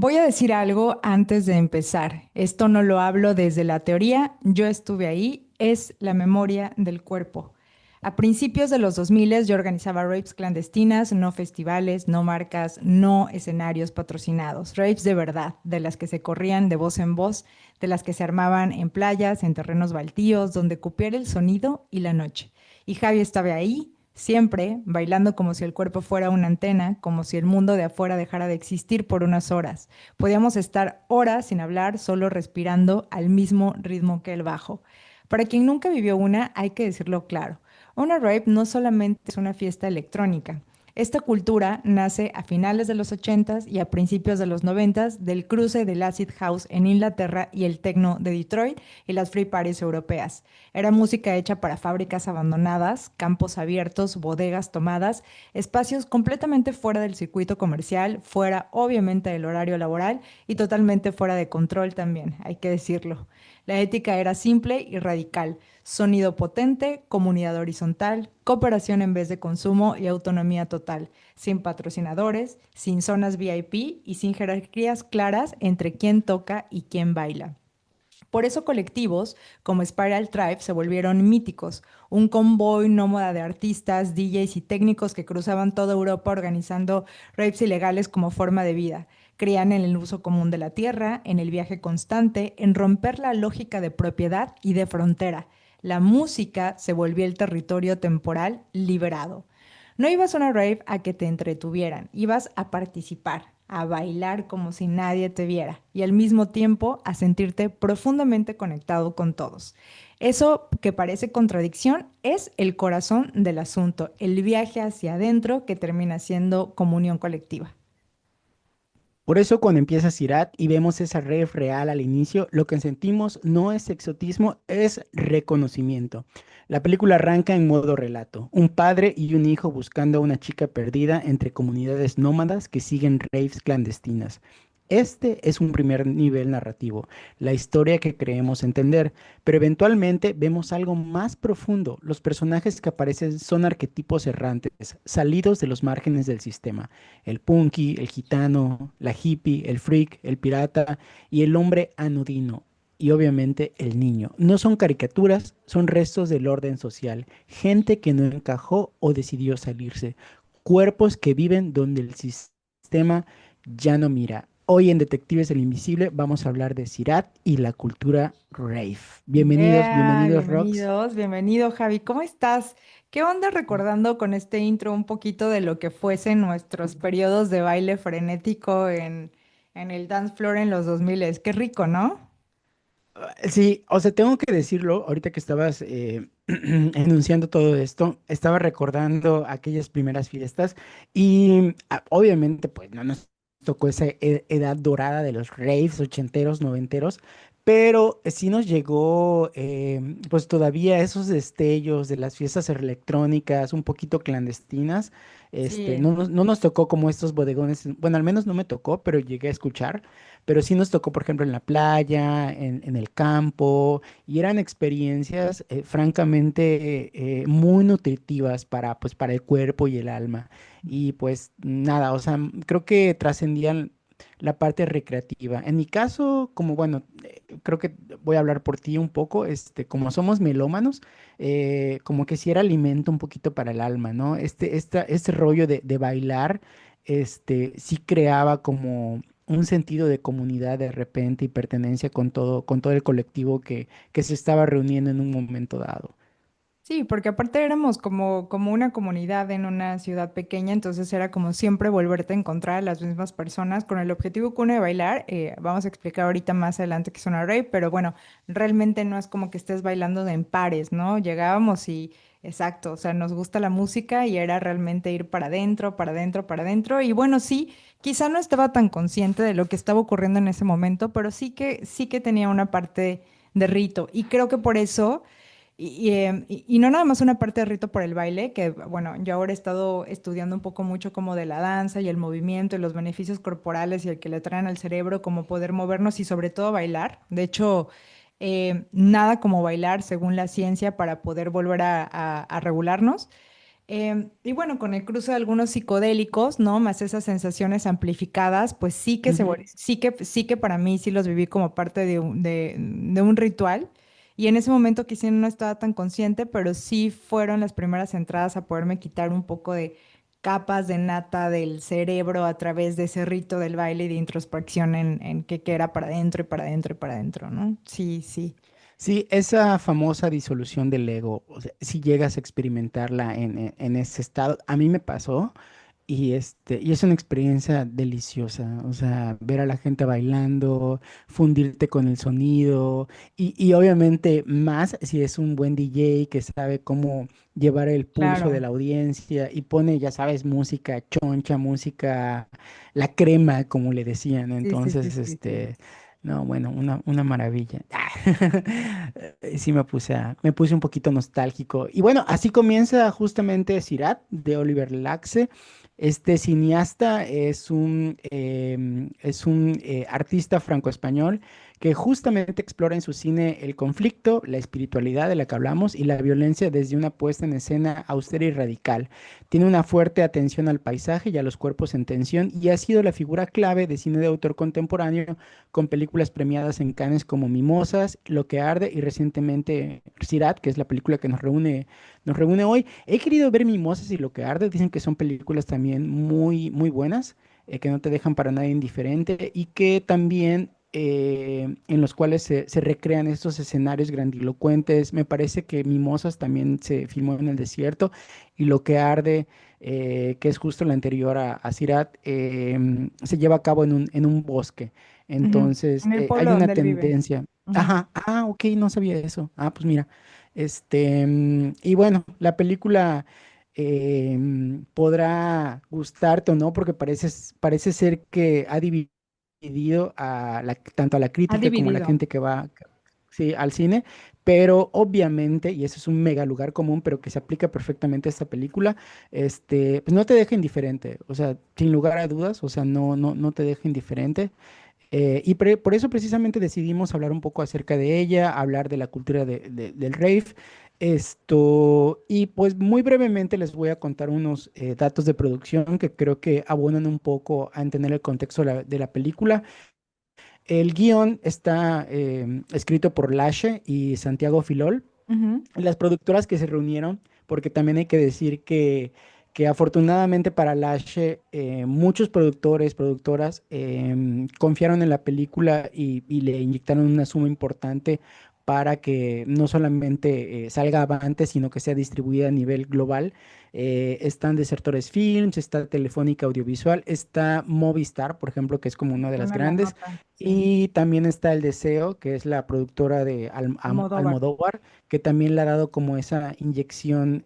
Voy a decir algo antes de empezar. Esto no lo hablo desde la teoría, yo estuve ahí, es la memoria del cuerpo. A principios de los 2000 yo organizaba raves clandestinas, no festivales, no marcas, no escenarios patrocinados. Raves de verdad, de las que se corrían de voz en voz, de las que se armaban en playas, en terrenos baldíos, donde cupiera el sonido y la noche. Y Javi estaba ahí, siempre, bailando como si el cuerpo fuera una antena, como si el mundo de afuera dejara de existir por unas horas. Podíamos estar horas sin hablar, solo respirando al mismo ritmo que el bajo. Para quien nunca vivió una, hay que decirlo claro. Una rave no solamente es una fiesta electrónica. Esta cultura nace a finales de los 80s y a principios de los 90s del cruce del acid house en Inglaterra y el techno de Detroit y las free parties europeas. Era música hecha para fábricas abandonadas, campos abiertos, bodegas tomadas, espacios completamente fuera del circuito comercial, fuera obviamente del horario laboral y totalmente fuera de control también, hay que decirlo. La ética era simple y radical: sonido potente, comunidad horizontal, cooperación en vez de consumo y autonomía total, sin patrocinadores, sin zonas VIP y sin jerarquías claras entre quién toca y quién baila. Por eso colectivos como Spiral Tribe se volvieron míticos, un convoy nómada de artistas, DJs y técnicos que cruzaban toda Europa organizando raves ilegales como forma de vida. Creían en el uso común de la tierra, en el viaje constante, en romper la lógica de propiedad y de frontera. La música se volvió el territorio temporal liberado. No ibas a una rave a que te entretuvieran, ibas a participar, a bailar como si nadie te viera y al mismo tiempo a sentirte profundamente conectado con todos. Eso que parece contradicción es el corazón del asunto, el viaje hacia adentro que termina siendo comunión colectiva. Por eso cuando empieza Sirat y vemos esa red real al inicio, lo que sentimos no es exotismo, es reconocimiento. La película arranca en modo relato, un padre y un hijo buscando a una chica perdida entre comunidades nómadas que siguen raves clandestinas. Este es un primer nivel narrativo, la historia que creemos entender, pero eventualmente vemos algo más profundo. Los personajes que aparecen son arquetipos errantes, salidos de los márgenes del sistema: el punky, el gitano, la hippie, el freak, el pirata y el hombre anodino. Y obviamente el niño. No son caricaturas, son restos del orden social. Gente que no encajó o decidió salirse. Cuerpos que viven donde el sistema ya no mira. Hoy en Detectives del Invisible vamos a hablar de Sirat y la cultura rave. Bienvenidos, Yeah, bienvenidos, Rox. bienvenidos, bienvenido Javi, ¿cómo estás? ¿Qué onda recordando con este intro un poquito de lo que fuesen nuestros periodos de baile frenético en el dance floor en los 2000? Qué rico, ¿no? Sí, o sea, tengo que decirlo, ahorita que estabas enunciando todo esto, estaba recordando aquellas primeras fiestas y obviamente pues no nos tocó esa edad dorada de los raves ochenteros, noventeros, pero sí nos llegó pues todavía esos destellos de las fiestas electrónicas un poquito clandestinas. Sí. No nos tocó como estos bodegones, bueno, al menos no me tocó, pero llegué a escuchar. Pero sí nos tocó, por ejemplo, en la playa, en el campo, y eran experiencias francamente muy nutritivas para, pues, para el cuerpo y el alma. Y pues nada, o sea, creo que trascendían la parte recreativa. En mi caso, como bueno, creo que voy a hablar por ti un poco, como somos melómanos, como que sí era alimento un poquito para el alma, ¿no? Este rollo de bailar, sí creaba como un sentido de comunidad de repente y pertenencia con todo el colectivo que se estaba reuniendo en un momento dado. Sí, porque aparte éramos como una comunidad en una ciudad pequeña, entonces era como siempre volverte a encontrar a las mismas personas con el objetivo que uno de bailar. Vamos a explicar ahorita más adelante que es una rave, pero bueno, realmente no es como que estés bailando en pares, ¿no? Llegábamos y, exacto, o sea, nos gusta la música y era realmente ir para adentro, para adentro, para adentro. Y bueno, sí, quizá no estaba tan consciente de lo que estaba ocurriendo en ese momento, pero sí que tenía una parte de rito. Y creo que por eso... Y no nada más una parte de rito por el baile, que bueno, yo ahora he estado estudiando un poco mucho como de la danza y el movimiento y los beneficios corporales y el que le traen al cerebro, como poder movernos y sobre todo bailar. De hecho, nada como bailar según la ciencia para poder volver a regularnos. Y bueno, con el cruce de algunos psicodélicos, ¿no? Más esas sensaciones amplificadas, pues Ujú. sí que para mí sí los viví como parte de un ritual. Y en ese momento quizá no estaba tan consciente, pero sí fueron las primeras entradas a poderme quitar un poco de capas de nata del cerebro a través de ese rito del baile y de introspección en que era para adentro y para adentro y para adentro, ¿no? Sí, sí. Sí, esa famosa disolución del ego, o sea, si llegas a experimentarla en ese estado, a mí me pasó y es una experiencia deliciosa, o sea, ver a la gente bailando, fundirte con el sonido y obviamente más si es un buen DJ que sabe cómo llevar el pulso de Claro. la audiencia y pone, ya sabes, música choncha, música, la crema, como le decían, Sí, sí, sí, entonces, sí, sí. no, bueno, una maravilla. Sí me puse un poquito nostálgico. Y bueno, así comienza justamente Sirat de Oliver Laxe. Este cineasta es un artista franco-español que justamente explora en su cine el conflicto, la espiritualidad de la que hablamos y la violencia desde una puesta en escena austera y radical. Tiene una fuerte atención al paisaje y a los cuerpos en tensión y ha sido la figura clave de cine de autor contemporáneo con películas premiadas en Cannes como Mimosas, Lo que arde y recientemente Sirat, que es la película que nos reúne hoy. He querido ver Mimosas y Lo que arde, dicen que son películas también muy, muy buenas, que no te dejan para nada indiferente y que también en los cuales se recrean estos escenarios grandilocuentes. Me parece que Mimosas también se filmó en el desierto y Lo que arde, que es justo la anterior a Sirat, se lleva a cabo en un bosque. Ujú. Entonces, En el hay pueblo una donde él vive. tendencia. Ujú. Ajá, ok, no sabía eso. Pues mira, y bueno, la película podrá gustarte o no, porque parece ser que ha dividido tanto a la Ha crítica como a la dividido. gente que va, sí, al cine, pero obviamente, y eso es un mega lugar común, pero que se aplica perfectamente a esta película, pues no te deja indiferente, o sea, sin lugar a dudas, o sea, no te deja indiferente. Por eso precisamente decidimos hablar un poco acerca de ella, hablar de la cultura del rave. Y pues muy brevemente les voy a contar unos datos de producción que creo que abonan un poco a entender el contexto de la película. El guión está escrito por Lashe y Santiago Filol, Ujú. las productoras que se reunieron, porque también hay que decir que afortunadamente para Lashe, muchos productores, productoras confiaron en la película y le inyectaron una suma importante para que no solamente salga avante, sino que sea distribuida a nivel global. Están Desertores Films, está Telefónica Audiovisual, está Movistar, por ejemplo, que es como una de las Una la grandes, nota, sí. y también está El Deseo, que es la productora de Almodóvar. Almodóvar, que también le ha dado como esa inyección,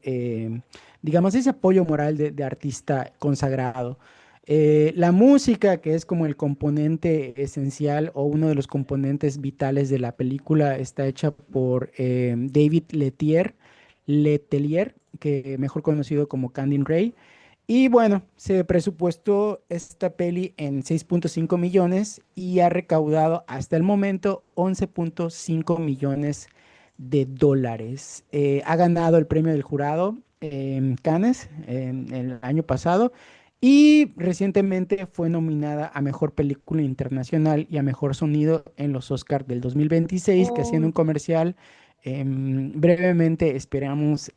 digamos, ese apoyo moral de artista consagrado. La música, que es como el componente esencial o uno de los componentes vitales de la película, está hecha por David Letelier, que mejor conocido como Candice Ray. Y bueno, se presupuestó esta peli en 6.5 millones y ha recaudado hasta el momento 11.5 millones de dólares. Ha ganado el premio del jurado en Cannes en el año pasado y recientemente fue nominada a Mejor Película Internacional y a Mejor Sonido en los Oscars del 2026, que haciendo un Uy. comercial, brevemente esperamos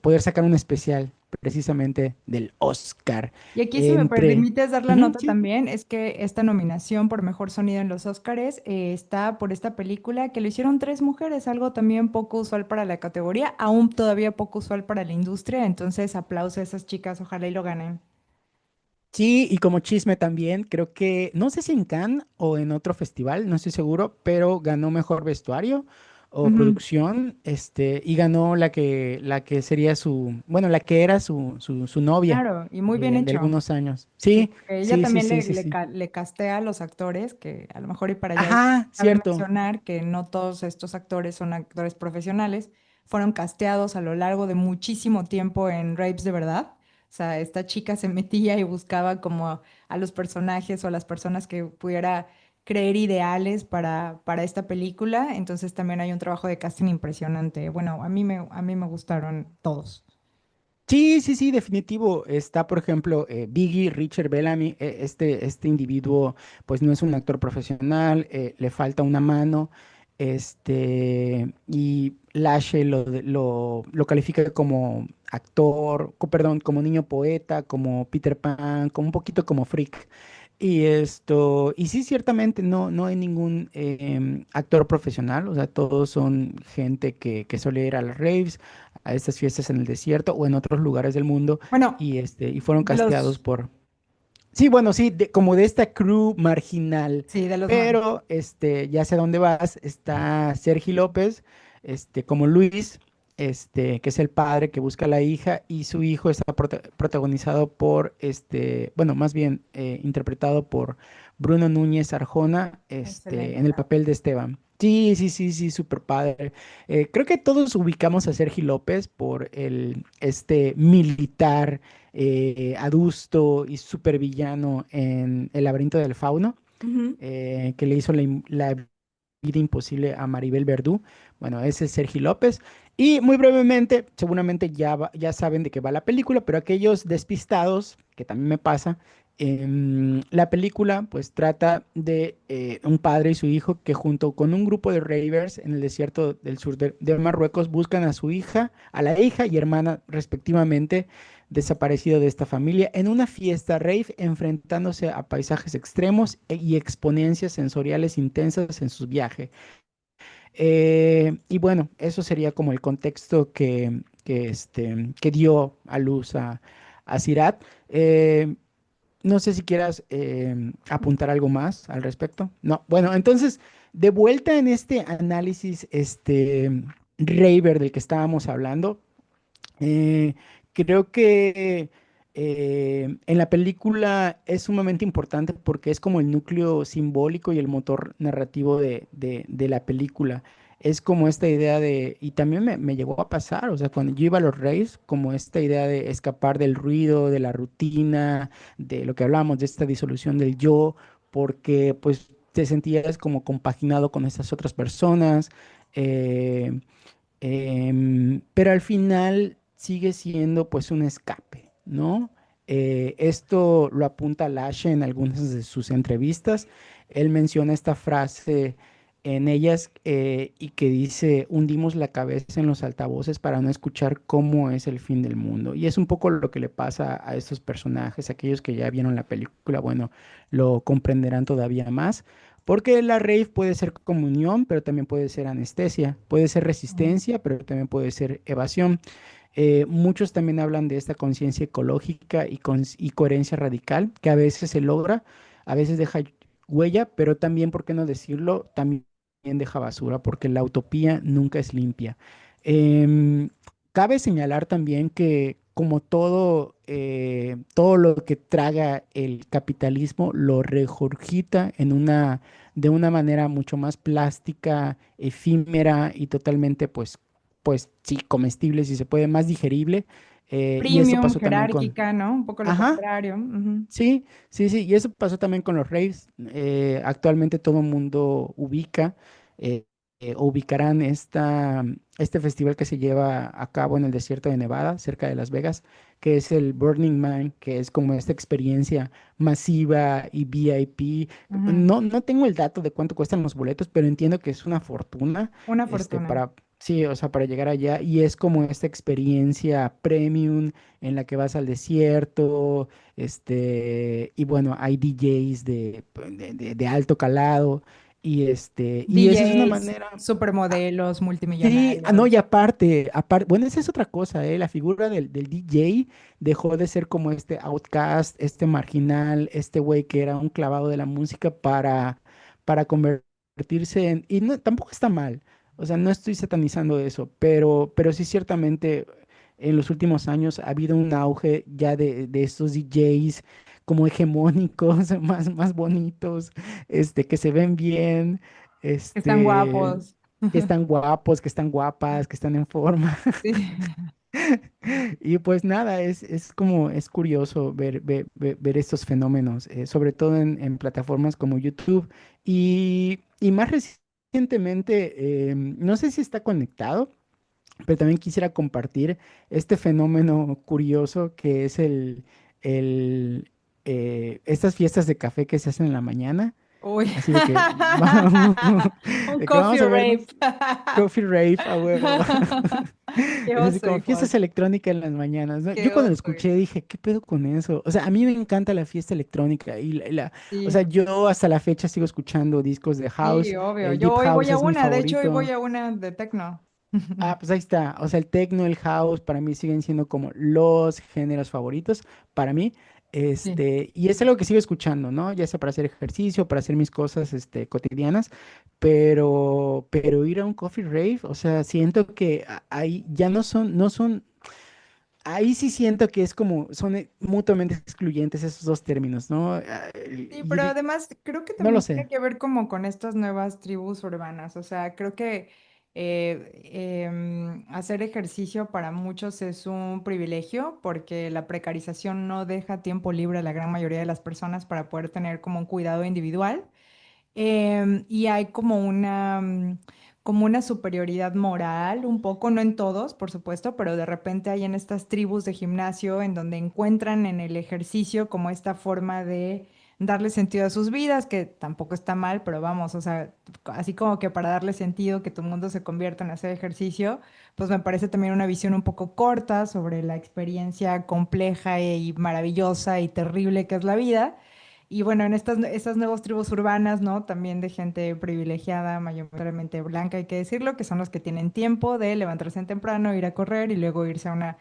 poder sacar un especial precisamente del Oscar. Y aquí, si me Entre... permites dar la Ujú, nota sí. también, es que esta nominación por mejor sonido en los Óscares está por esta película que lo hicieron tres mujeres, algo también poco usual para la categoría, aún todavía poco usual para la industria. Entonces, aplauso a esas chicas, ojalá y lo ganen. Sí, y como chisme también, creo que, no sé si en Cannes o en otro festival, no estoy seguro, pero ganó mejor vestuario o Ujú. producción, y ganó la que sería bueno, la que era su novia Claro, y muy bien de hecho. algunos años. Sí, Sí, porque ella sí, sí, también sí, sí, sí. le castea a los actores, que a lo mejor y para allá Ajá, cabe cierto. mencionar que no todos estos actores son actores profesionales, fueron casteados a lo largo de muchísimo tiempo en Rapes de verdad. O sea, esta chica se metía y buscaba como a los personajes o a las personas que pudiera creer ideales para esta película. Entonces también hay un trabajo de casting impresionante. Bueno, a mí me gustaron todos. Sí, sí, sí, definitivo. Está, por ejemplo, Biggie, Richard Bellamy, este individuo, pues no es un actor profesional, le falta una mano, y Lashe lo califica como actor, perdón, como niño poeta, como Peter Pan, como un poquito como freak. Y sí, ciertamente no hay ningún actor profesional, o sea, todos son gente que suele ir a las raves, a estas fiestas en el desierto o en otros lugares del mundo Bueno, y fueron de casteados los, por, sí, bueno, sí, como de esta crew marginal, sí, de los más. pero ya sé a dónde vas, está Sergi López, como Luis, que es el padre que busca a la hija y su hijo está protagonizado por, bueno, más bien interpretado por Bruno Núñez Arjona, Excelente. en el papel de Esteban. Sí, sí, sí, sí, súper padre. Creo que todos ubicamos a Sergi López por este militar adusto y supervillano en El laberinto del fauno, Ujú. que le hizo la vida imposible a Maribel Verdú. Bueno, ese es Sergi López. Y muy brevemente, seguramente ya saben de qué va la película, pero aquellos despistados, que también me pasa, la película pues trata de un padre y su hijo que junto con un grupo de ravers en el desierto del sur de Marruecos buscan a su hija, a la hija y hermana respectivamente desaparecido de esta familia en una fiesta rave enfrentándose a paisajes extremos y experiencias sensoriales intensas en su viaje. Y bueno, eso sería como el contexto que dio a luz a Sirat. No sé si quieras apuntar algo más al respecto. No, bueno, entonces, de vuelta en este análisis, Raver del que estábamos hablando, eh, creo que en la película es sumamente importante porque es como el núcleo simbólico y el motor narrativo de la película. Es como esta idea de, y también me llegó a pasar, o sea, cuando yo iba a los raves, como esta idea de escapar del ruido, de la rutina, de lo que hablábamos, de esta disolución del yo, porque pues te sentías como compaginado con estas otras personas. eh, pero al final sigue siendo pues un escape, ¿no? Esto lo apunta Lashe en algunas de sus entrevistas. Él menciona esta frase en ellas y que dice, hundimos la cabeza en los altavoces para no escuchar cómo es el fin del mundo. Y es un poco lo que le pasa a estos personajes, aquellos que ya vieron la película, bueno, lo comprenderán todavía más. Porque la rave puede ser comunión, pero también puede ser anestesia, puede ser resistencia, pero también puede ser evasión. Muchos también hablan de esta conciencia ecológica y coherencia radical, que a veces se logra, a veces deja huella, pero también, ¿por qué no decirlo? También deja basura, porque la utopía nunca es limpia. Em, Cabe señalar también que como todo lo que traga el capitalismo lo regurgita de una manera mucho más plástica, efímera y totalmente, pues sí, comestible, si se puede, más digerible. Y eso Premium, pasó también con... jerárquica, ¿no? Un poco lo Ajá, contrario. Ujú. sí, sí, sí, y eso pasó también con los raves. Actualmente todo el mundo ubica o ubicarán este festival que se lleva a cabo en el desierto de Nevada, cerca de Las Vegas, que es el Burning Man, que es como esta experiencia masiva y VIP. Ujú. No tengo el dato de cuánto cuestan los boletos, pero entiendo que es una fortuna, Una fortuna. sí, o sea, para llegar allá. Y es como esta experiencia premium en la que vas al desierto, y bueno, hay DJs de alto calado, y esa es una DJs, manera, supermodelos, sí, no, y multimillonarios. aparte, bueno, esa es otra cosa, la figura del DJ dejó de ser como este outcast, este marginal, este güey que era un clavado de la música para convertirse en, y no, tampoco está mal, o sea, no estoy satanizando eso, pero sí ciertamente en los últimos años ha habido un auge ya de estos DJs como hegemónicos, más bonitos, que se ven bien, Están este guapos. que están guapos, que están guapas, que están en forma. Sí. Y pues nada, es como, es curioso ver estos fenómenos, sobre todo en plataformas como YouTube. Y más recientemente, no sé si está conectado, pero también quisiera compartir este fenómeno curioso que es estas fiestas de café que se hacen en la mañana. Uy, Así de que vamos, un de que coffee vamos a rave. vernos Coffee Rave a huevo. Qué Es así oso, como fiestas igual. electrónicas en las mañanas, ¿no? Yo Qué cuando lo oso, escuché dije, ¿qué pedo con eso? O sea, a mí me encanta la fiesta electrónica o sea, sí. yo hasta la fecha sigo escuchando discos de Sí, house, obvio. el Yo Deep hoy voy House a es mi una, de hecho hoy voy favorito. a una de techno. Ah, pues ahí está. O sea, el techno, el house, para mí siguen siendo como los géneros favoritos para mí. Sí. Y es algo que sigo escuchando, ¿no? Ya sea para hacer ejercicio, para hacer mis cosas, cotidianas, pero ir a un coffee rave, o sea, siento que ahí ya no son, ahí sí siento que es como, son mutuamente excluyentes esos dos términos, ¿no? Sí, pero además creo que No lo también tiene sé. que ver como con estas nuevas tribus urbanas. O sea, creo que hacer ejercicio para muchos es un privilegio porque la precarización no deja tiempo libre a la gran mayoría de las personas para poder tener como un cuidado individual. Y hay como una superioridad moral, un poco, no en todos, por supuesto, pero de repente hay en estas tribus de gimnasio en donde encuentran en el ejercicio como esta forma de darle sentido a sus vidas, que tampoco está mal, pero vamos, o sea, así como que para darle sentido que tu mundo se convierta en hacer ejercicio, pues me parece también una visión un poco corta sobre la experiencia compleja y maravillosa y terrible que es la vida. Y bueno, en estas nuevas tribus urbanas, ¿no? También de gente privilegiada, mayoritariamente blanca, hay que decirlo, que son los que tienen tiempo de levantarse en temprano, ir a correr y luego irse a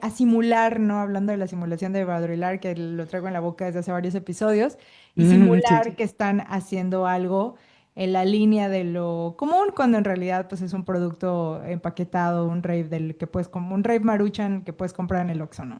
a simular, ¿no? Hablando de la simulación de Baudrillard, que lo traigo en la boca desde hace varios episodios, y Sí. simular que están haciendo algo en la línea de lo común, cuando en realidad pues es un producto empaquetado, un rave como un rave Maruchan que puedes comprar en el Oxxo, ¿no?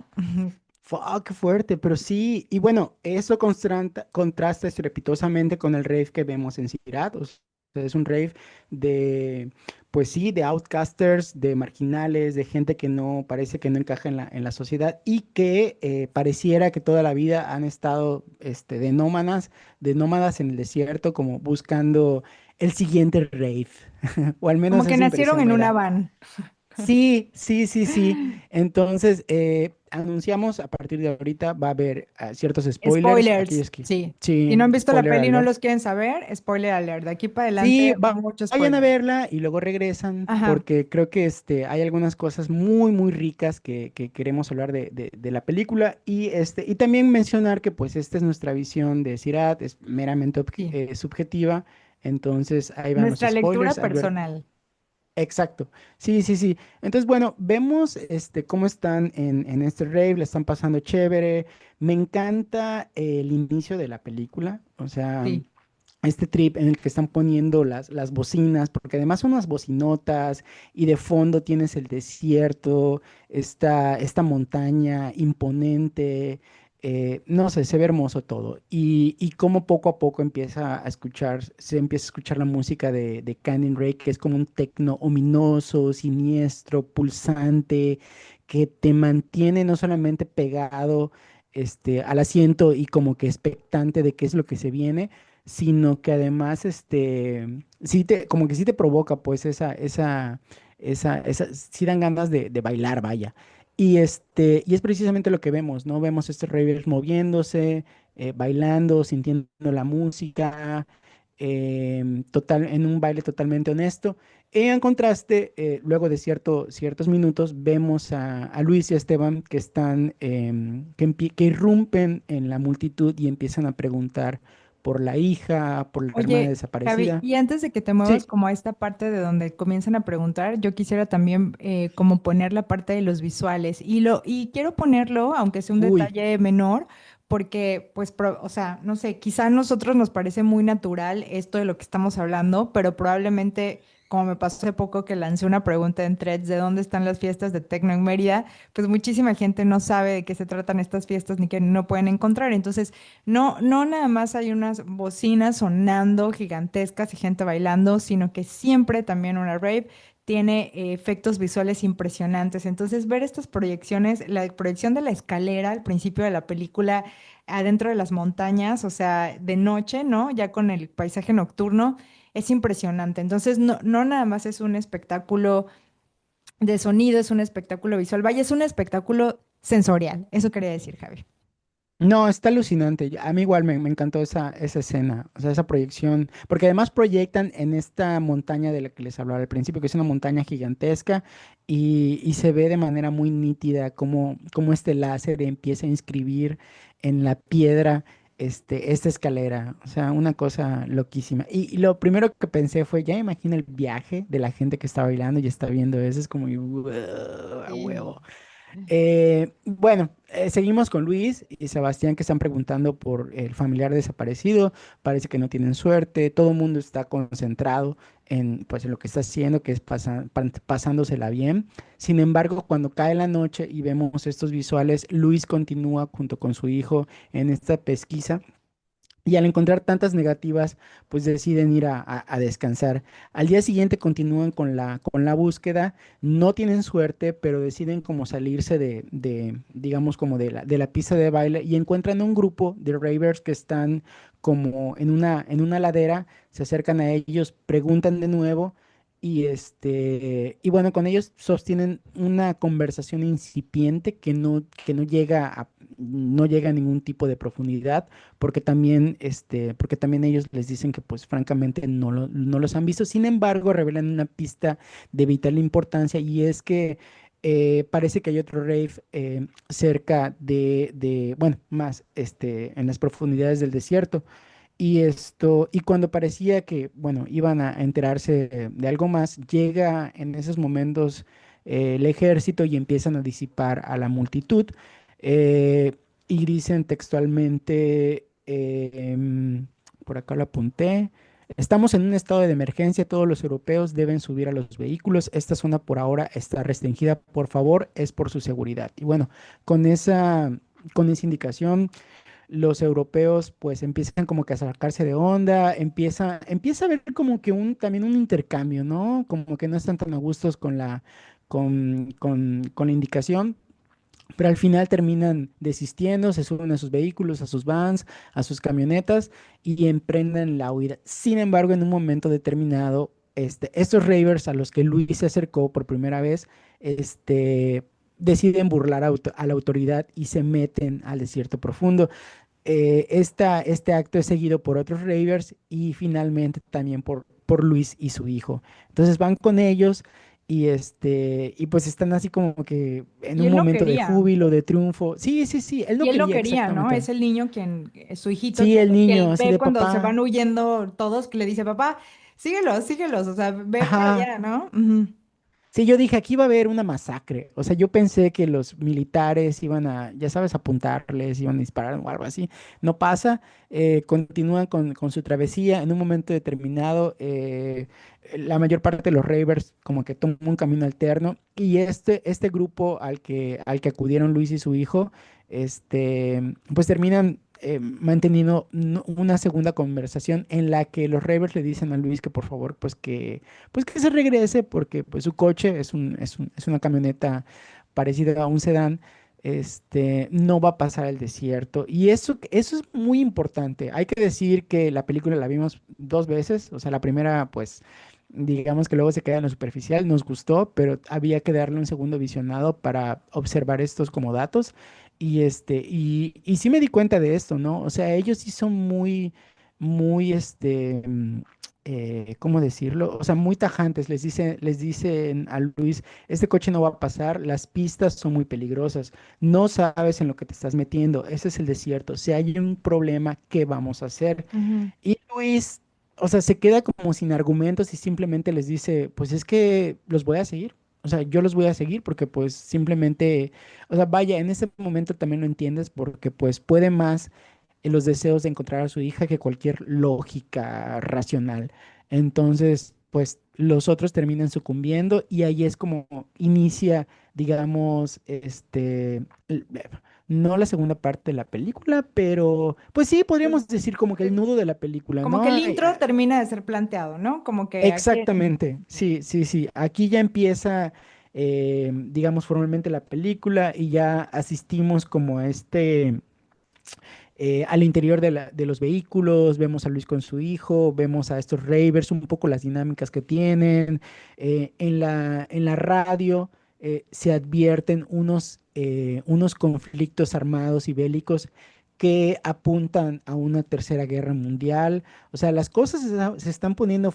Qué fuerte, pero sí, y bueno, eso contrasta estrepitosamente con el rave que vemos en Sirat, o sea, es un rave de, pues sí, de outcasters, de marginales, de gente que no, parece que no encaja en la sociedad y que pareciera que toda la vida han estado de nómadas en el desierto, como buscando el siguiente rave, o al Como menos que esa nacieron impresión en me una da. van. Sí, sí, sí, sí. Entonces, anunciamos a partir de ahorita va a haber ciertos spoilers, Spoilers, aquellos que, sí. Si no sí, han visto la spoiler peli y no alert. los quieren saber, spoiler alert. De aquí para Sí, adelante, mucho vayan a spoiler. verla y luego regresan Ajá, porque creo que hay algunas cosas muy, muy ricas que queremos hablar de la película y también mencionar que pues esta es nuestra visión de Sirat, es meramente sí. subjetiva, entonces ahí van los Nuestra lectura spoilers. personal. Exacto. Sí, sí, sí. Entonces, bueno, vemos cómo están en este rave, le están pasando chévere. Me encanta el inicio de la película, o sea, Sí. este trip en el que están poniendo las bocinas, porque además son unas bocinotas y de fondo tienes el desierto, esta montaña imponente. No sé, se ve hermoso todo. Y cómo poco a poco se empieza a escuchar la música de Canyon Ray, que es como un tecno ominoso, siniestro, pulsante, que te mantiene no solamente pegado al asiento y como que expectante de qué es lo que se viene, sino que además, como que sí te provoca, pues, sí dan ganas de bailar, vaya. Y es precisamente lo que vemos, ¿no? Vemos estos ravers moviéndose, bailando, sintiendo la música, en un baile totalmente honesto. Y en contraste, luego de ciertos minutos, vemos a Luis y a Esteban que que irrumpen en la multitud y empiezan a preguntar por la hija, por la hermana Oye, Javi, desaparecida. y antes de que te muevas Sí, como a esta parte de donde comienzan a preguntar, yo quisiera también como poner la parte de los visuales y quiero ponerlo, aunque sea un uy, detalle menor, porque pues, o sea, no sé, quizá a nosotros nos parece muy natural esto de lo que estamos hablando, pero probablemente, como me pasó hace poco que lancé una pregunta en Threads de dónde están las fiestas de Tecno en Mérida, pues muchísima gente no sabe de qué se tratan estas fiestas ni que no pueden encontrar. Entonces, no nada más hay unas bocinas sonando gigantescas y gente bailando, sino que siempre también una rave tiene efectos visuales impresionantes. Entonces, ver estas proyecciones, la proyección de la escalera al principio de la película, adentro de las montañas, o sea, de noche, ¿no? Ya con el paisaje nocturno, es impresionante. Entonces, no nada más es un espectáculo de sonido, es un espectáculo visual, vaya, es un espectáculo sensorial, eso quería decir, Javi. No, está alucinante. A mí igual me encantó esa escena, o sea, esa proyección, porque además proyectan en esta montaña de la que les hablaba al principio, que es una montaña gigantesca, y se ve de manera muy nítida cómo este láser empieza a inscribir en la piedra esta escalera, o sea, una cosa loquísima. Y lo primero que pensé fue, ya me imagino el viaje de la gente que está bailando y está viendo eso, es como, "Wow, a Sí. huevo". Bueno, seguimos con Luis y Sebastián que están preguntando por el familiar desaparecido. Parece que no tienen suerte. Todo el mundo está concentrado en, pues, en lo que está haciendo, que es pasándosela bien. Sin embargo, cuando cae la noche y vemos estos visuales, Luis continúa junto con su hijo en esta pesquisa. Y al encontrar tantas negativas, pues deciden ir a descansar. Al día siguiente continúan con la búsqueda, no tienen suerte, pero deciden como salirse digamos, como de la pista de baile y encuentran un grupo de ravers que están como en una ladera, se acercan a ellos, preguntan de nuevo y bueno, con ellos sostienen una conversación incipiente que no llega a ningún tipo de profundidad porque también ellos les dicen que pues francamente no los han visto. Sin embargo, revelan una pista de vital importancia y es que parece que hay otro rave cerca bueno, más en las profundidades del desierto. Y cuando parecía que, bueno, iban a enterarse de algo más, llega en esos momentos el ejército y empiezan a disipar a la multitud. eh, y dicen textualmente, por acá lo apunté, estamos en un estado de emergencia, todos los europeos deben subir a los vehículos, esta zona por ahora está restringida, por favor, es por su seguridad. Y bueno, con esa indicación los europeos pues empiezan como que a sacarse de onda, empieza a haber como que también un intercambio, ¿no? Como que no están tan a gustos con la indicación, pero al final terminan desistiendo, se suben a sus vehículos, a sus vans, a sus camionetas y emprenden la huida. Sin embargo, en un momento determinado, estos ravers a los que Luis se acercó por primera vez, deciden burlar a la autoridad y se meten al desierto profundo. Este acto es seguido por otros ravers y finalmente también por Luis y su hijo. Entonces van con ellos y pues están así como que en Y un él no momento de quería, júbilo, de triunfo. Sí, sí, sí, él no y él no quería quería, ¿no? exactamente. Es el niño quien, su hijito, Sí, el que niño él así ve de cuando se van papá. huyendo todos, que le dice, papá, síguelos, síguelos, o sea, ve para Ajá. allá, ¿no? Ujú. Sí, yo dije, aquí va a haber una masacre. O sea, yo pensé que los militares iban a, ya sabes, apuntarles, iban a disparar o algo así. No pasa, continúan con su travesía. En un momento determinado, la mayor parte de los ravers como que toman un camino alterno y este grupo al que acudieron Luis y su hijo, pues terminan manteniendo una segunda conversación en la que los ravers le dicen a Luis que por favor, pues que se regrese porque pues su coche es una camioneta parecida a un sedán, no va a pasar el desierto. Y eso es muy importante. Hay que decir que la película la vimos dos veces, o sea, la primera pues digamos que luego se queda en lo superficial, nos gustó, pero había que darle un segundo visionado para observar estos como datos. Y sí me di cuenta de esto, ¿no? O sea, ellos sí son muy, ¿cómo decirlo? O sea, muy tajantes. Les dicen a Luis, este coche no va a pasar, las pistas son muy peligrosas, no sabes en lo que te estás metiendo, ese es el desierto. Si hay un problema, ¿qué vamos a hacer? Ujú. Y Luis, o sea, se queda como sin argumentos y simplemente les dice, pues es que los voy a seguir. O sea, yo los voy a seguir porque pues simplemente, o sea, vaya, en ese momento también lo entiendes porque pues puede más en los deseos de encontrar a su hija que cualquier lógica racional. Entonces, pues los otros terminan sucumbiendo y ahí es como inicia, digamos, no la segunda parte de la película, pero pues sí, podríamos decir como que el nudo de la película, Como ¿no? que el intro termina de ser planteado, ¿no? Como que aquí... Exactamente, sí, sí, sí. Aquí ya empieza, digamos, formalmente la película y ya asistimos como a al interior de los vehículos, vemos a Luis con su hijo, vemos a estos ravers, un poco las dinámicas que tienen. En la radio se advierten unos conflictos armados y bélicos que apuntan a una tercera guerra mundial. O sea, las cosas se están poniendo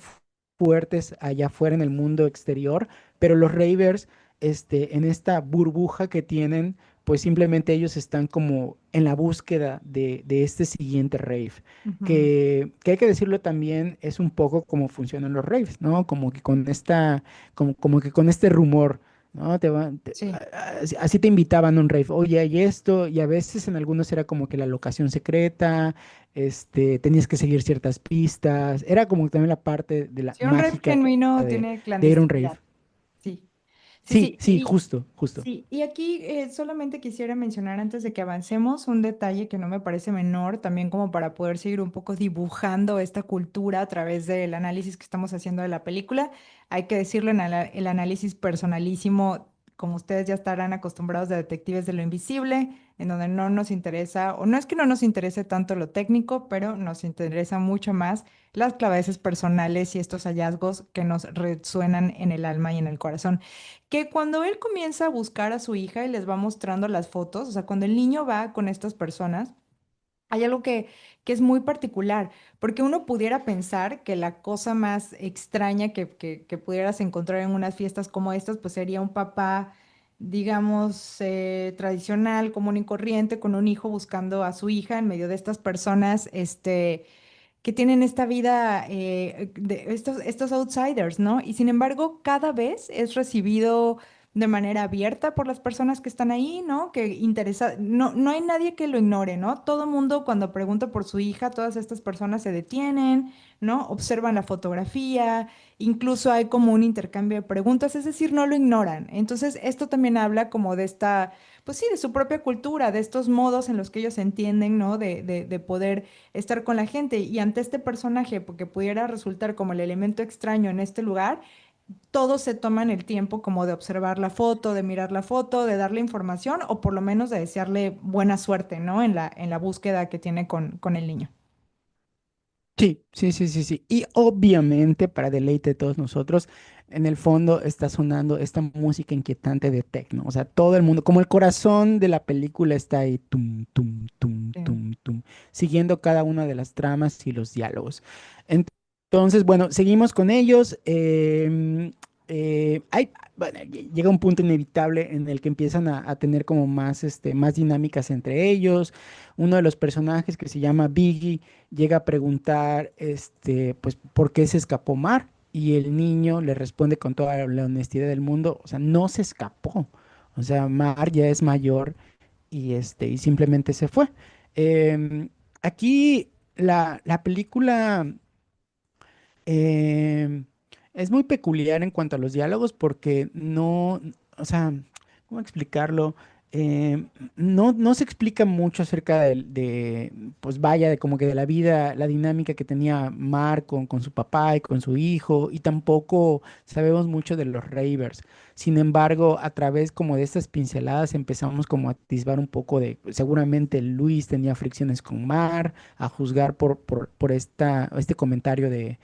fuertes allá afuera en el mundo exterior, pero los ravers, en esta burbuja que tienen, pues simplemente ellos están como en la búsqueda de este siguiente rave, Ujú. que hay que decirlo también, es un poco como funcionan los raves, ¿no? Como que con este rumor, ¿no? Sí. Así te invitaban a un rave, oye, hay esto, y a veces en algunos era como que la locación secreta, tenías que seguir ciertas pistas, era como también la parte de la Sí, un rap mágica genuino de, tiene de ir a un rave. clandestinidad. Sí. Sí, Sí, sí, sí, justo, justo. sí, y aquí solamente quisiera mencionar antes de que avancemos un detalle que no me parece menor, también como para poder seguir un poco dibujando esta cultura a través del análisis que estamos haciendo de la película. Hay que decirlo en el análisis personalísimo, como ustedes ya estarán acostumbrados de Detectives de lo Invisible, en donde no nos interesa, o no es que no nos interese tanto lo técnico, pero nos interesa mucho más las claveces personales y estos hallazgos que nos resuenan en el alma y en el corazón, que cuando él comienza a buscar a su hija y les va mostrando las fotos, o sea, cuando el niño va con estas personas, hay algo que es muy particular, porque uno pudiera pensar que la cosa más extraña que pudieras encontrar en unas fiestas como estas, pues sería un papá, digamos, tradicional, común y corriente, con un hijo buscando a su hija en medio de estas personas, que tienen esta vida de estos outsiders, ¿no? Y sin embargo, cada vez es recibido de manera abierta por las personas que están ahí, ¿no? No hay nadie que lo ignore, ¿no? Todo mundo cuando pregunta por su hija, todas estas personas se detienen, ¿no? Observan la fotografía, incluso hay como un intercambio de preguntas, es decir, no lo ignoran. Entonces, esto también habla como de esta, pues sí, de su propia cultura, de estos modos en los que ellos entienden, ¿no? De poder estar con la gente. Y ante este personaje, porque pudiera resultar como el elemento extraño en este lugar, todos se toman el tiempo como de observar la foto, de mirar la foto, de darle información o por lo menos de desearle buena suerte, ¿no? En la búsqueda que tiene con el niño. Sí, sí, sí, sí, sí. Y obviamente, para deleite de todos nosotros, en el fondo está sonando esta música inquietante de techno. O sea, todo el mundo, como el corazón de la película está ahí, tum, tum, tum, Sí. tum, tum, siguiendo cada una de las tramas y los diálogos. Entonces, bueno, seguimos con ellos. Bueno, llega un punto inevitable en el que empiezan a tener como más dinámicas entre ellos. Uno de los personajes que se llama Biggie llega a preguntar, pues, ¿por qué se escapó Mar? Y el niño le responde con toda la honestidad del mundo, o sea, no se escapó. O sea, Mar ya es mayor y simplemente se fue. Aquí la película em, es muy peculiar en cuanto a los diálogos porque no, o sea, ¿cómo explicarlo? No se explica mucho acerca pues vaya, de como que de la vida, la dinámica que tenía Mark con su papá y con su hijo, y tampoco sabemos mucho de los Ravers. Sin embargo, a través como de estas pinceladas empezamos como a atisbar un poco de, seguramente Luis tenía fricciones con Mar, a juzgar por este comentario del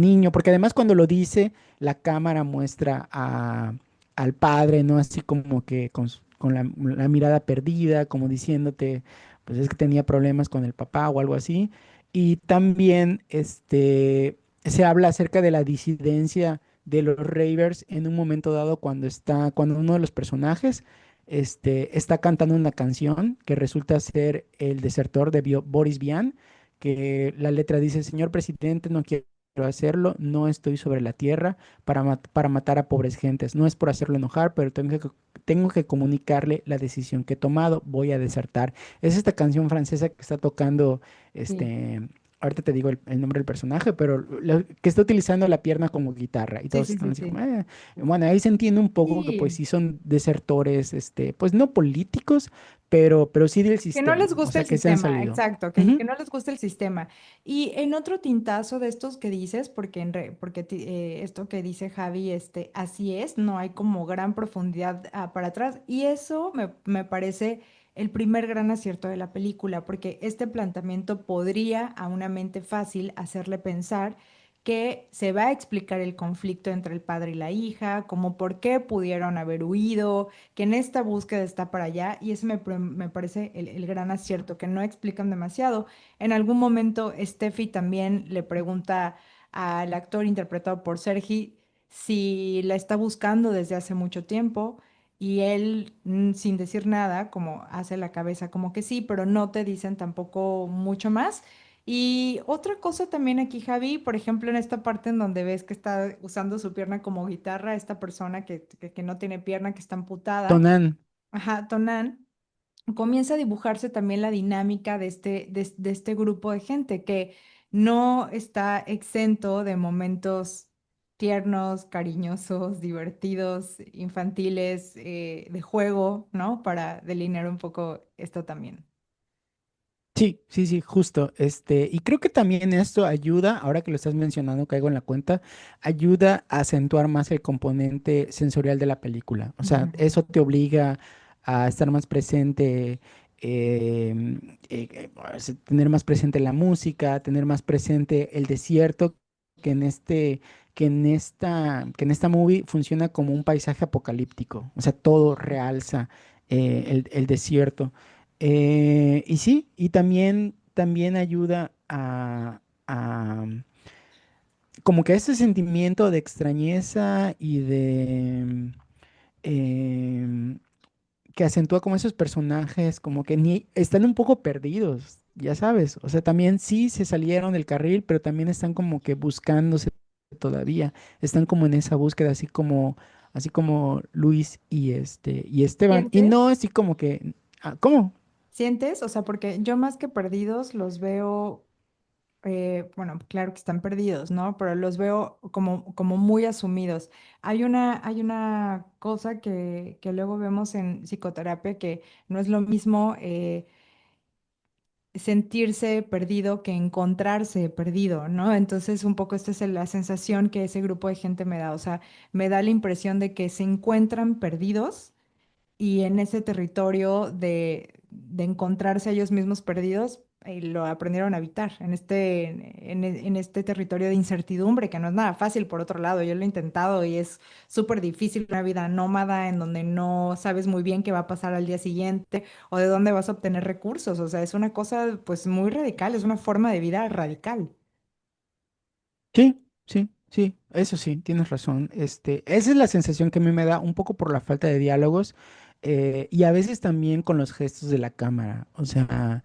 niño, porque además cuando lo dice, la cámara muestra al padre, ¿no? Así como que con la mirada perdida, como diciéndote, pues es que tenía problemas con el papá o algo así. Y también se habla acerca de la disidencia de los Ravers en un momento dado cuando uno de los personajes está cantando una canción que resulta ser El desertor de Boris Vian, que la letra dice, señor presidente, no quiero hacerlo, no estoy sobre la tierra para matar a pobres gentes. No es por hacerlo enojar, pero tengo que comunicarle la decisión que he tomado, voy a desertar. Es esta canción francesa que está tocando, Sí, este, ahorita te digo el nombre del personaje, pero que está utilizando la pierna como guitarra y sí, todos sí, están sí, así como, sí. Bueno, ahí se entiende un poco que pues Sí. sí son desertores, pues no políticos, pero sí del Que no les sistema, o gusta sea, el que se han sistema, salido. exacto, que Ujú. no les gusta el sistema. Y en otro tintazo de estos que dices, porque esto que dice Javi, así es, no hay como gran profundidad para atrás. Y eso me parece el primer gran acierto de la película, porque este planteamiento podría a una mente fácil hacerle pensar que se va a explicar el conflicto entre el padre y la hija, como por qué pudieron haber huido, que en esta búsqueda está para allá, y eso me parece el gran acierto, que no explican demasiado. En algún momento, Steffi también le pregunta al actor interpretado por Sergi si la está buscando desde hace mucho tiempo. Y él, sin decir nada, como hace la cabeza como que sí, pero no te dicen tampoco mucho más. Y otra cosa también aquí, Javi, por ejemplo, en esta parte en donde ves que está usando su pierna como guitarra, esta persona que no tiene pierna, que está amputada, Tonan. ajá, Tonan, comienza a dibujarse también la dinámica de este grupo de gente que no está exento de momentos tiernos, cariñosos, divertidos, infantiles, de juego, ¿no? Para delinear un poco esto también. Sí, sí, sí, justo. Y creo que también esto ayuda, ahora que lo estás mencionando, caigo en la cuenta, ayuda a acentuar más el componente sensorial de la película. O sea, Ujú. eso te obliga a estar más presente, tener más presente la música, tener más presente el desierto, que en que en esta movie funciona como un paisaje apocalíptico. O sea, todo realza el desierto. Y sí, y también ayuda como que a ese sentimiento de extrañeza y de em, que acentúa como esos personajes como que ni están un poco perdidos, ya sabes. O sea, también sí se salieron del carril, pero también están como que buscándose todavía. Están como en esa búsqueda, así como Luis y Esteban. Y ¿Sientes? no así como que, ¿cómo? ¿Sientes? O sea, porque yo más que perdidos los veo, bueno, claro que están perdidos, ¿no? Pero los veo como muy asumidos. Hay una cosa que luego vemos en psicoterapia que no es lo mismo sentirse perdido que encontrarse perdido, ¿no? Entonces, un poco esta es la sensación que ese grupo de gente me da. O sea, me da la impresión de que se encuentran perdidos y en ese territorio de encontrarse a ellos mismos perdidos, lo aprendieron a habitar, en este territorio de incertidumbre, que no es nada fácil por otro lado. Yo lo he intentado y es súper difícil una vida nómada en donde no sabes muy bien qué va a pasar al día siguiente o de dónde vas a obtener recursos. O sea, es una cosa pues muy radical, es una forma de vida radical. Sí, sí, sí, eso sí, tienes razón. Esa es la sensación que a mí me da un poco por la falta de diálogos y a veces también con los gestos de la cámara. O sea,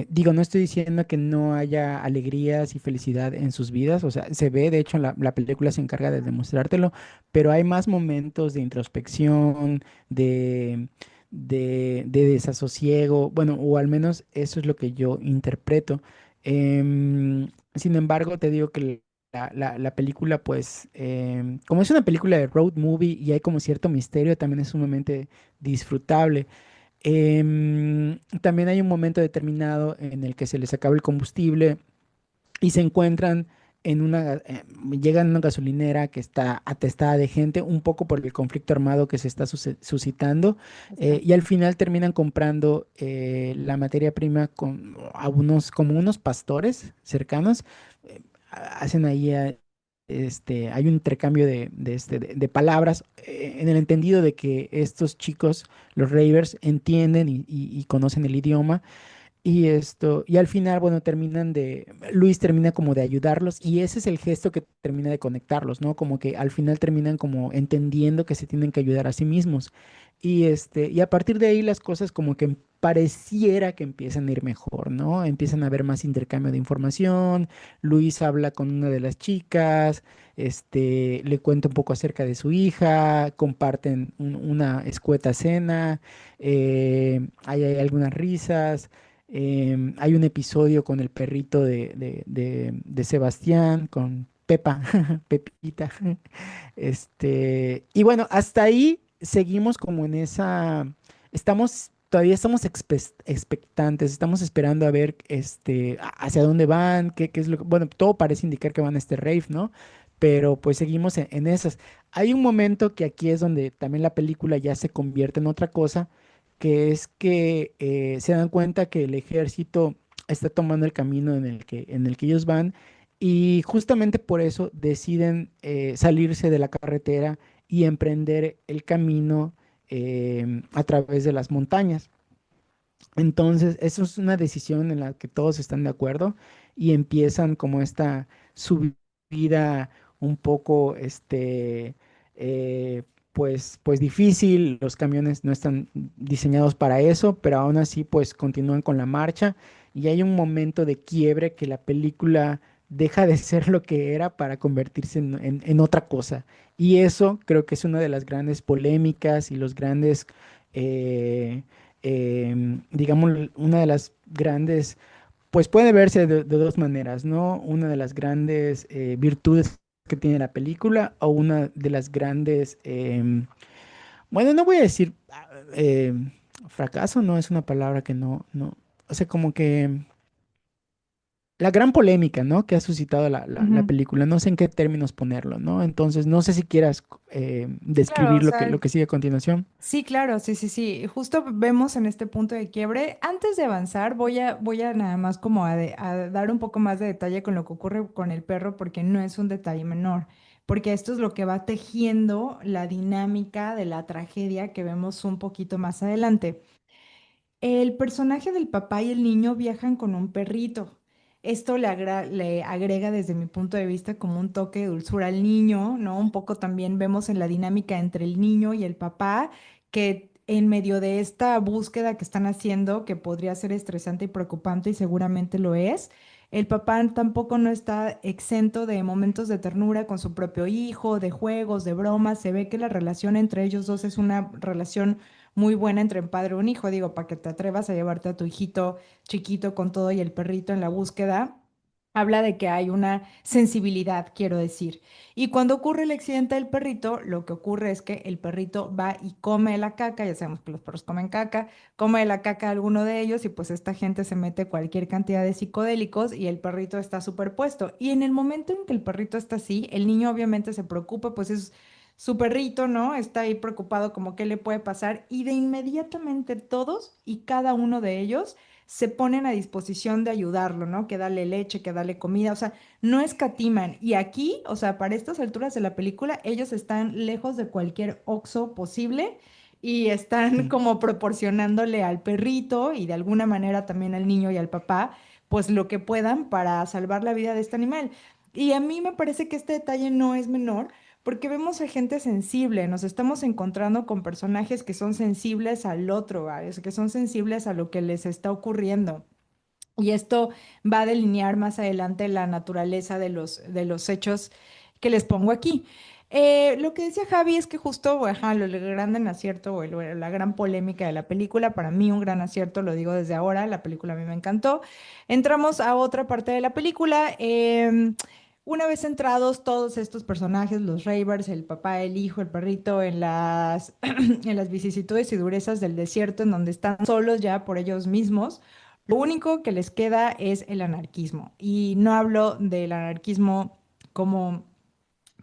digo, no estoy diciendo que no haya alegrías y felicidad en sus vidas. O sea, se ve, de hecho, la película se encarga de demostrártelo, pero hay más momentos de introspección, de, de desasosiego. Bueno, o al menos eso es lo que yo interpreto. Sin embargo, te digo que la película, pues, como es una película de road movie y hay como cierto misterio, también es sumamente disfrutable. También hay un momento determinado en el que se les acaba el combustible y se encuentran llegan a una gasolinera que está atestada de gente, un poco por el conflicto armado que se está suscitando, y al final terminan comprando la materia prima como unos pastores cercanos, hacen ahí, hay un intercambio de palabras, en el entendido de que estos chicos, los ravers, entienden y conocen el idioma y al final, bueno, Luis termina como de ayudarlos y ese es el gesto que termina de conectarlos, ¿no? Como que al final terminan como entendiendo que se tienen que ayudar a sí mismos. Y a partir de ahí las cosas como que pareciera que empiezan a ir mejor, ¿no? Empiezan a haber más intercambio de información, Luis habla con una de las chicas, le cuenta un poco acerca de su hija, comparten una escueta cena, hay algunas risas. Hay un episodio con el perrito de Sebastián, con Pepa, Pepita. Y bueno, hasta ahí seguimos como en todavía estamos expectantes, estamos esperando a ver hacia dónde van, qué es bueno, todo parece indicar que van a este rave, ¿no? Pero pues seguimos en esas. Hay un momento que aquí es donde también la película ya se convierte en otra cosa que es que se dan cuenta que el ejército está tomando el camino en el que ellos van y justamente por eso deciden salirse de la carretera y emprender el camino a través de las montañas. Entonces, eso es una decisión en la que todos están de acuerdo y empiezan como esta subida un poco, eh, pues difícil. Los camiones no están diseñados para eso, pero aún así, pues continúan con la marcha y hay un momento de quiebre que la película deja de ser lo que era para convertirse en otra cosa. Y eso creo que es una de las grandes polémicas y los grandes... eh, digamos, una de las grandes, pues puede verse de dos maneras, ¿no? Una de las grandes virtudes que tiene la película o una de las grandes, bueno, no voy a decir fracaso, no es una palabra que no, o sea, como que la gran polémica, ¿no? Que ha suscitado la Ujú. película, no sé en qué términos ponerlo, ¿no? Entonces, no sé si quieras Claro, o describir sea, lo que sigue a continuación. sí, claro, sí, sí, sí. Justo vemos en este punto de quiebre. Antes de avanzar, voy a nada más como a dar un poco más de detalle con lo que ocurre con el perro, porque no es un detalle menor, porque esto es lo que va tejiendo la dinámica de la tragedia que vemos un poquito más adelante. El personaje del papá y el niño viajan con un perrito. Esto le agrega desde mi punto de vista como un toque de dulzura al niño, ¿no? Un poco también vemos en la dinámica entre el niño y el papá que en medio de esta búsqueda que están haciendo, que podría ser estresante y preocupante y seguramente lo es, el papá tampoco no está exento de momentos de ternura con su propio hijo, de juegos, de bromas. Se ve que la relación entre ellos dos es una relación muy buena entre un padre y un hijo, digo, para que te atrevas a llevarte a tu hijito chiquito con todo y el perrito en la búsqueda. Habla de que hay una sensibilidad, quiero decir. Y cuando ocurre el accidente del perrito, lo que ocurre es que el perrito va y come la caca, ya sabemos que los perros comen caca, come la caca de alguno de ellos y pues esta gente se mete cualquier cantidad de psicodélicos y el perrito está superpuesto. Y en el momento en que el perrito está así, el niño obviamente se preocupa, pues es su perrito, ¿no? Está ahí preocupado como qué le puede pasar y de inmediatamente todos y cada uno de ellos se ponen a disposición de ayudarlo, ¿no? Que darle leche, que darle comida, o sea, no escatiman. Y aquí, o sea, para estas alturas de la película, ellos están lejos de cualquier oxo posible y están Sí. como proporcionándole al perrito y de alguna manera también al niño y al papá, pues lo que puedan para salvar la vida de este animal. Y a mí me parece que este detalle no es menor porque vemos a gente sensible, nos estamos encontrando con personajes que son sensibles al otro, ¿vale? Que son sensibles a lo que les está ocurriendo. Y esto va a delinear más adelante la naturaleza de los hechos que les pongo aquí. Lo que decía Javi es que justo, ajá, el gran acierto la gran polémica de la película, para mí un gran acierto, lo digo desde ahora, la película a mí me encantó. Entramos a otra parte de la película. Una vez entrados todos estos personajes, los Ravers, el papá, el hijo, el perrito, en las, en las vicisitudes y durezas del desierto, en donde están solos ya por ellos mismos, lo único que les queda es el anarquismo. Y no hablo del anarquismo como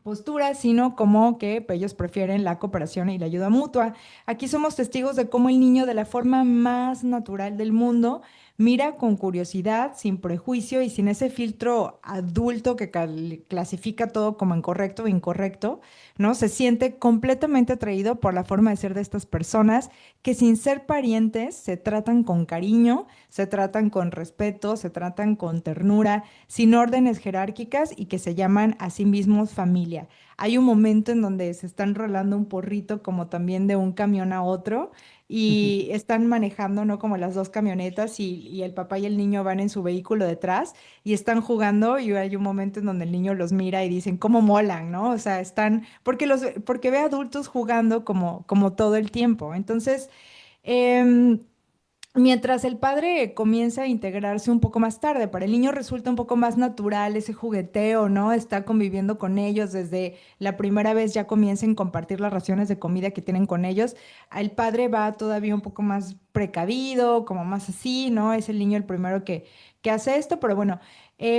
postura, sino como que pues, ellos prefieren la cooperación y la ayuda mutua. Aquí somos testigos de cómo el niño, de la forma más natural del mundo, mira con curiosidad, sin prejuicio y sin ese filtro adulto que clasifica todo como incorrecto o incorrecto, ¿no? Se siente completamente atraído por la forma de ser de estas personas que sin ser parientes se tratan con cariño, se tratan con respeto, se tratan con ternura, sin órdenes jerárquicas y que se llaman a sí mismos familia. Hay un momento en donde se están rolando un porrito como también de un camión a otro y están manejando, ¿no? Como las dos camionetas y el papá y el niño van en su vehículo detrás y están jugando y hay un momento en donde el niño los mira y dicen, ¿cómo molan, no? O sea, están, porque ve adultos jugando como todo el tiempo. Entonces, em, mientras el padre comienza a integrarse un poco más tarde, para el niño resulta un poco más natural ese jugueteo, ¿no? Está conviviendo con ellos desde la primera vez, ya comiencen a compartir las raciones de comida que tienen con ellos. El padre va todavía un poco más precavido, como más así, ¿no? Es el niño el primero que hace esto, pero bueno,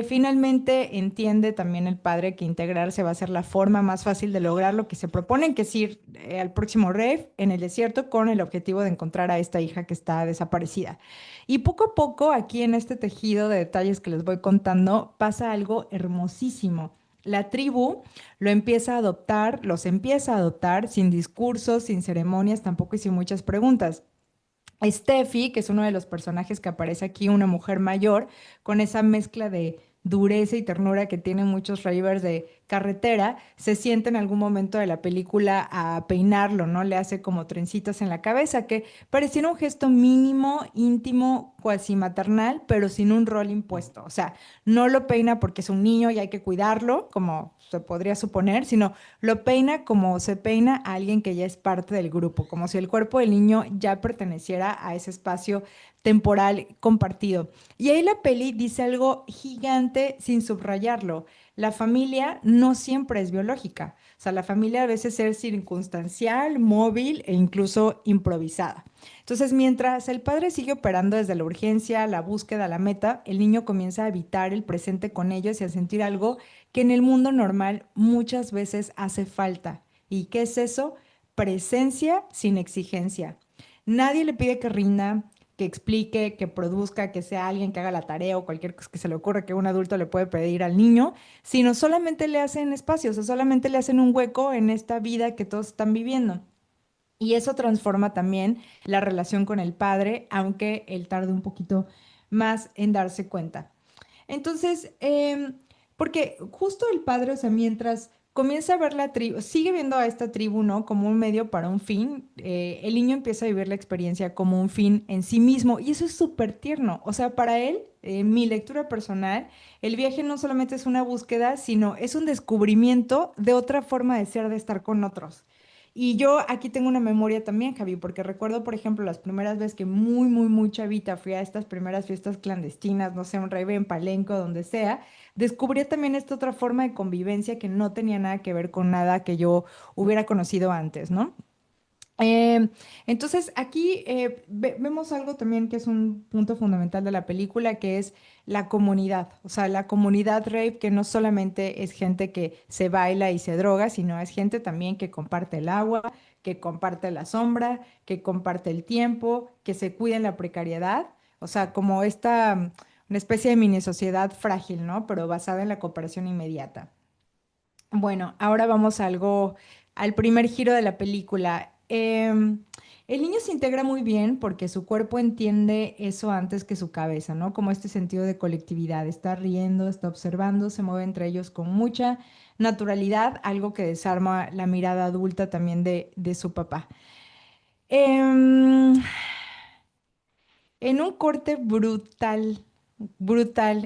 finalmente entiende también el padre que integrarse va a ser la forma más fácil de lograr lo que se proponen, que es ir al próximo rave en el desierto con el objetivo de encontrar a esta hija que está desaparecida. Y poco a poco, aquí en este tejido de detalles que les voy contando, pasa algo hermosísimo. La tribu lo empieza a adoptar, los empieza a adoptar sin discursos, sin ceremonias tampoco y sin muchas preguntas. Steffi, que es uno de los personajes que aparece aquí, una mujer mayor, con esa mezcla de dureza y ternura que tienen muchos ravers de carretera, se sienta en algún momento de la película a peinarlo, ¿no? Le hace como trencitas en la cabeza, que pareciera un gesto mínimo, íntimo, cuasi maternal, pero sin un rol impuesto. O sea, no lo peina porque es un niño y hay que cuidarlo, como se podría suponer, sino lo peina como se peina a alguien que ya es parte del grupo, como si el cuerpo del niño ya perteneciera a ese espacio temporal compartido. Y ahí la peli dice algo gigante sin subrayarlo. La familia no siempre es biológica. O sea, la familia a veces es circunstancial, móvil e incluso improvisada. Entonces, mientras el padre sigue operando desde la urgencia, la búsqueda, la meta, el niño comienza a habitar el presente con ellos y a sentir algo que en el mundo normal muchas veces hace falta. ¿Y qué es eso? Presencia sin exigencia. Nadie le pide que rinda, que explique, que produzca, que sea alguien que haga la tarea o cualquier cosa que se le ocurra que un adulto le puede pedir al niño, sino solamente le hacen espacios, o solamente le hacen un hueco en esta vida que todos están viviendo. Y eso transforma también la relación con el padre, aunque él tarde un poquito más en darse cuenta. Entonces, porque justo el padre, o sea, mientras comienza a ver la tribu, sigue viendo a esta tribu, ¿no? Como un medio para un fin, el niño empieza a vivir la experiencia como un fin en sí mismo y eso es súper tierno. O sea, para él, mi lectura personal, el viaje no solamente es una búsqueda, sino es un descubrimiento de otra forma de ser, de estar con otros. Y yo aquí tengo una memoria también, Javi, porque recuerdo, por ejemplo, las primeras veces que muy chavita fui a estas primeras fiestas clandestinas, no sé, un rave en Palenco, donde sea, descubrí también esta otra forma de convivencia que no tenía nada que ver con nada que yo hubiera conocido antes, ¿no? Eh, entonces, aquí vemos algo también que es un punto fundamental de la película, que es la comunidad. O sea, la comunidad rape, que no solamente es gente que se baila y se droga, sino es gente también que comparte el agua, que comparte la sombra, que comparte el tiempo, que se cuida en la precariedad. O sea, como esta, una especie de mini sociedad frágil, ¿no? Pero basada en la cooperación inmediata. Bueno, ahora vamos a algo, al primer giro de la película. El niño se integra muy bien porque su cuerpo entiende eso antes que su cabeza, ¿no? Como este sentido de colectividad. Está riendo, está observando, se mueve entre ellos con mucha naturalidad, algo que desarma la mirada adulta también de su papá. Em, en un corte brutal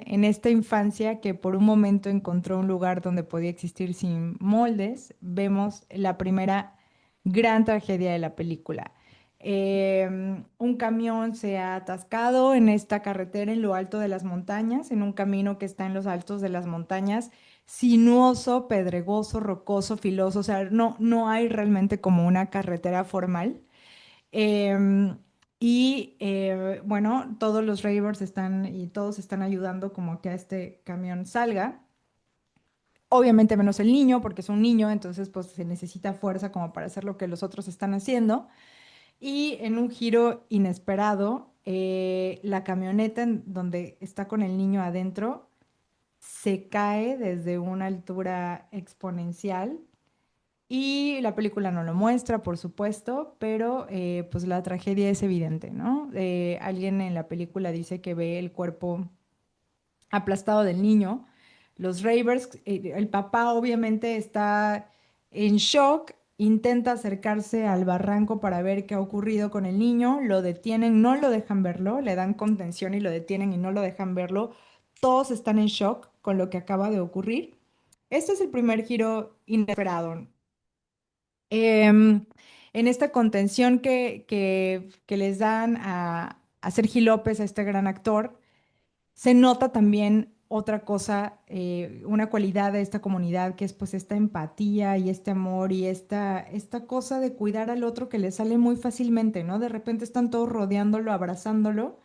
en esta infancia que por un momento encontró un lugar donde podía existir sin moldes, vemos la primera gran tragedia de la película. Un camión se ha atascado en esta carretera en lo alto de las montañas, en un camino que está en los altos de las montañas, sinuoso, pedregoso, rocoso, filoso, o sea, no hay realmente como una carretera formal. Bueno, todos los ravers están y todos están ayudando como a que este camión salga. Obviamente menos el niño, porque es un niño, entonces pues se necesita fuerza como para hacer lo que los otros están haciendo. Y en un giro inesperado, la camioneta en donde está con el niño adentro se cae desde una altura exponencial y la película no lo muestra, por supuesto, pero pues la tragedia es evidente, ¿no? Alguien en la película dice que ve el cuerpo aplastado del niño. Los ravers, el papá obviamente está en shock, intenta acercarse al barranco para ver qué ha ocurrido con el niño, lo detienen, no lo dejan verlo, le dan contención y lo detienen y no lo dejan verlo. Todos están en shock con lo que acaba de ocurrir. Este es el primer giro inesperado. Em, en esta contención que les dan a Sergi López, a este gran actor, se nota también otra cosa, una cualidad de esta comunidad que es pues esta empatía y este amor y esta cosa de cuidar al otro que le sale muy fácilmente, ¿no? De repente están todos rodeándolo, abrazándolo,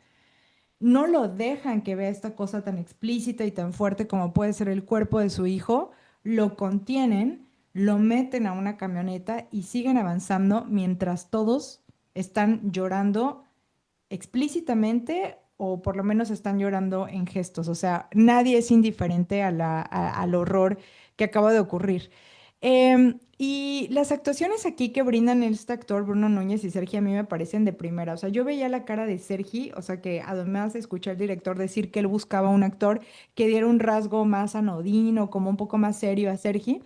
no lo dejan que vea esta cosa tan explícita y tan fuerte como puede ser el cuerpo de su hijo, lo contienen, lo meten a una camioneta y siguen avanzando mientras todos están llorando explícitamente o por lo menos están llorando en gestos. O sea, nadie es indiferente al horror que acaba de ocurrir. Y las actuaciones aquí que brindan este actor, Bruno Núñez y Sergi, a mí me parecen de primera. O sea, yo veía la cara de Sergi, o sea, que además escuché al director decir que él buscaba un actor que diera un rasgo más anodino, como un poco más serio a Sergi.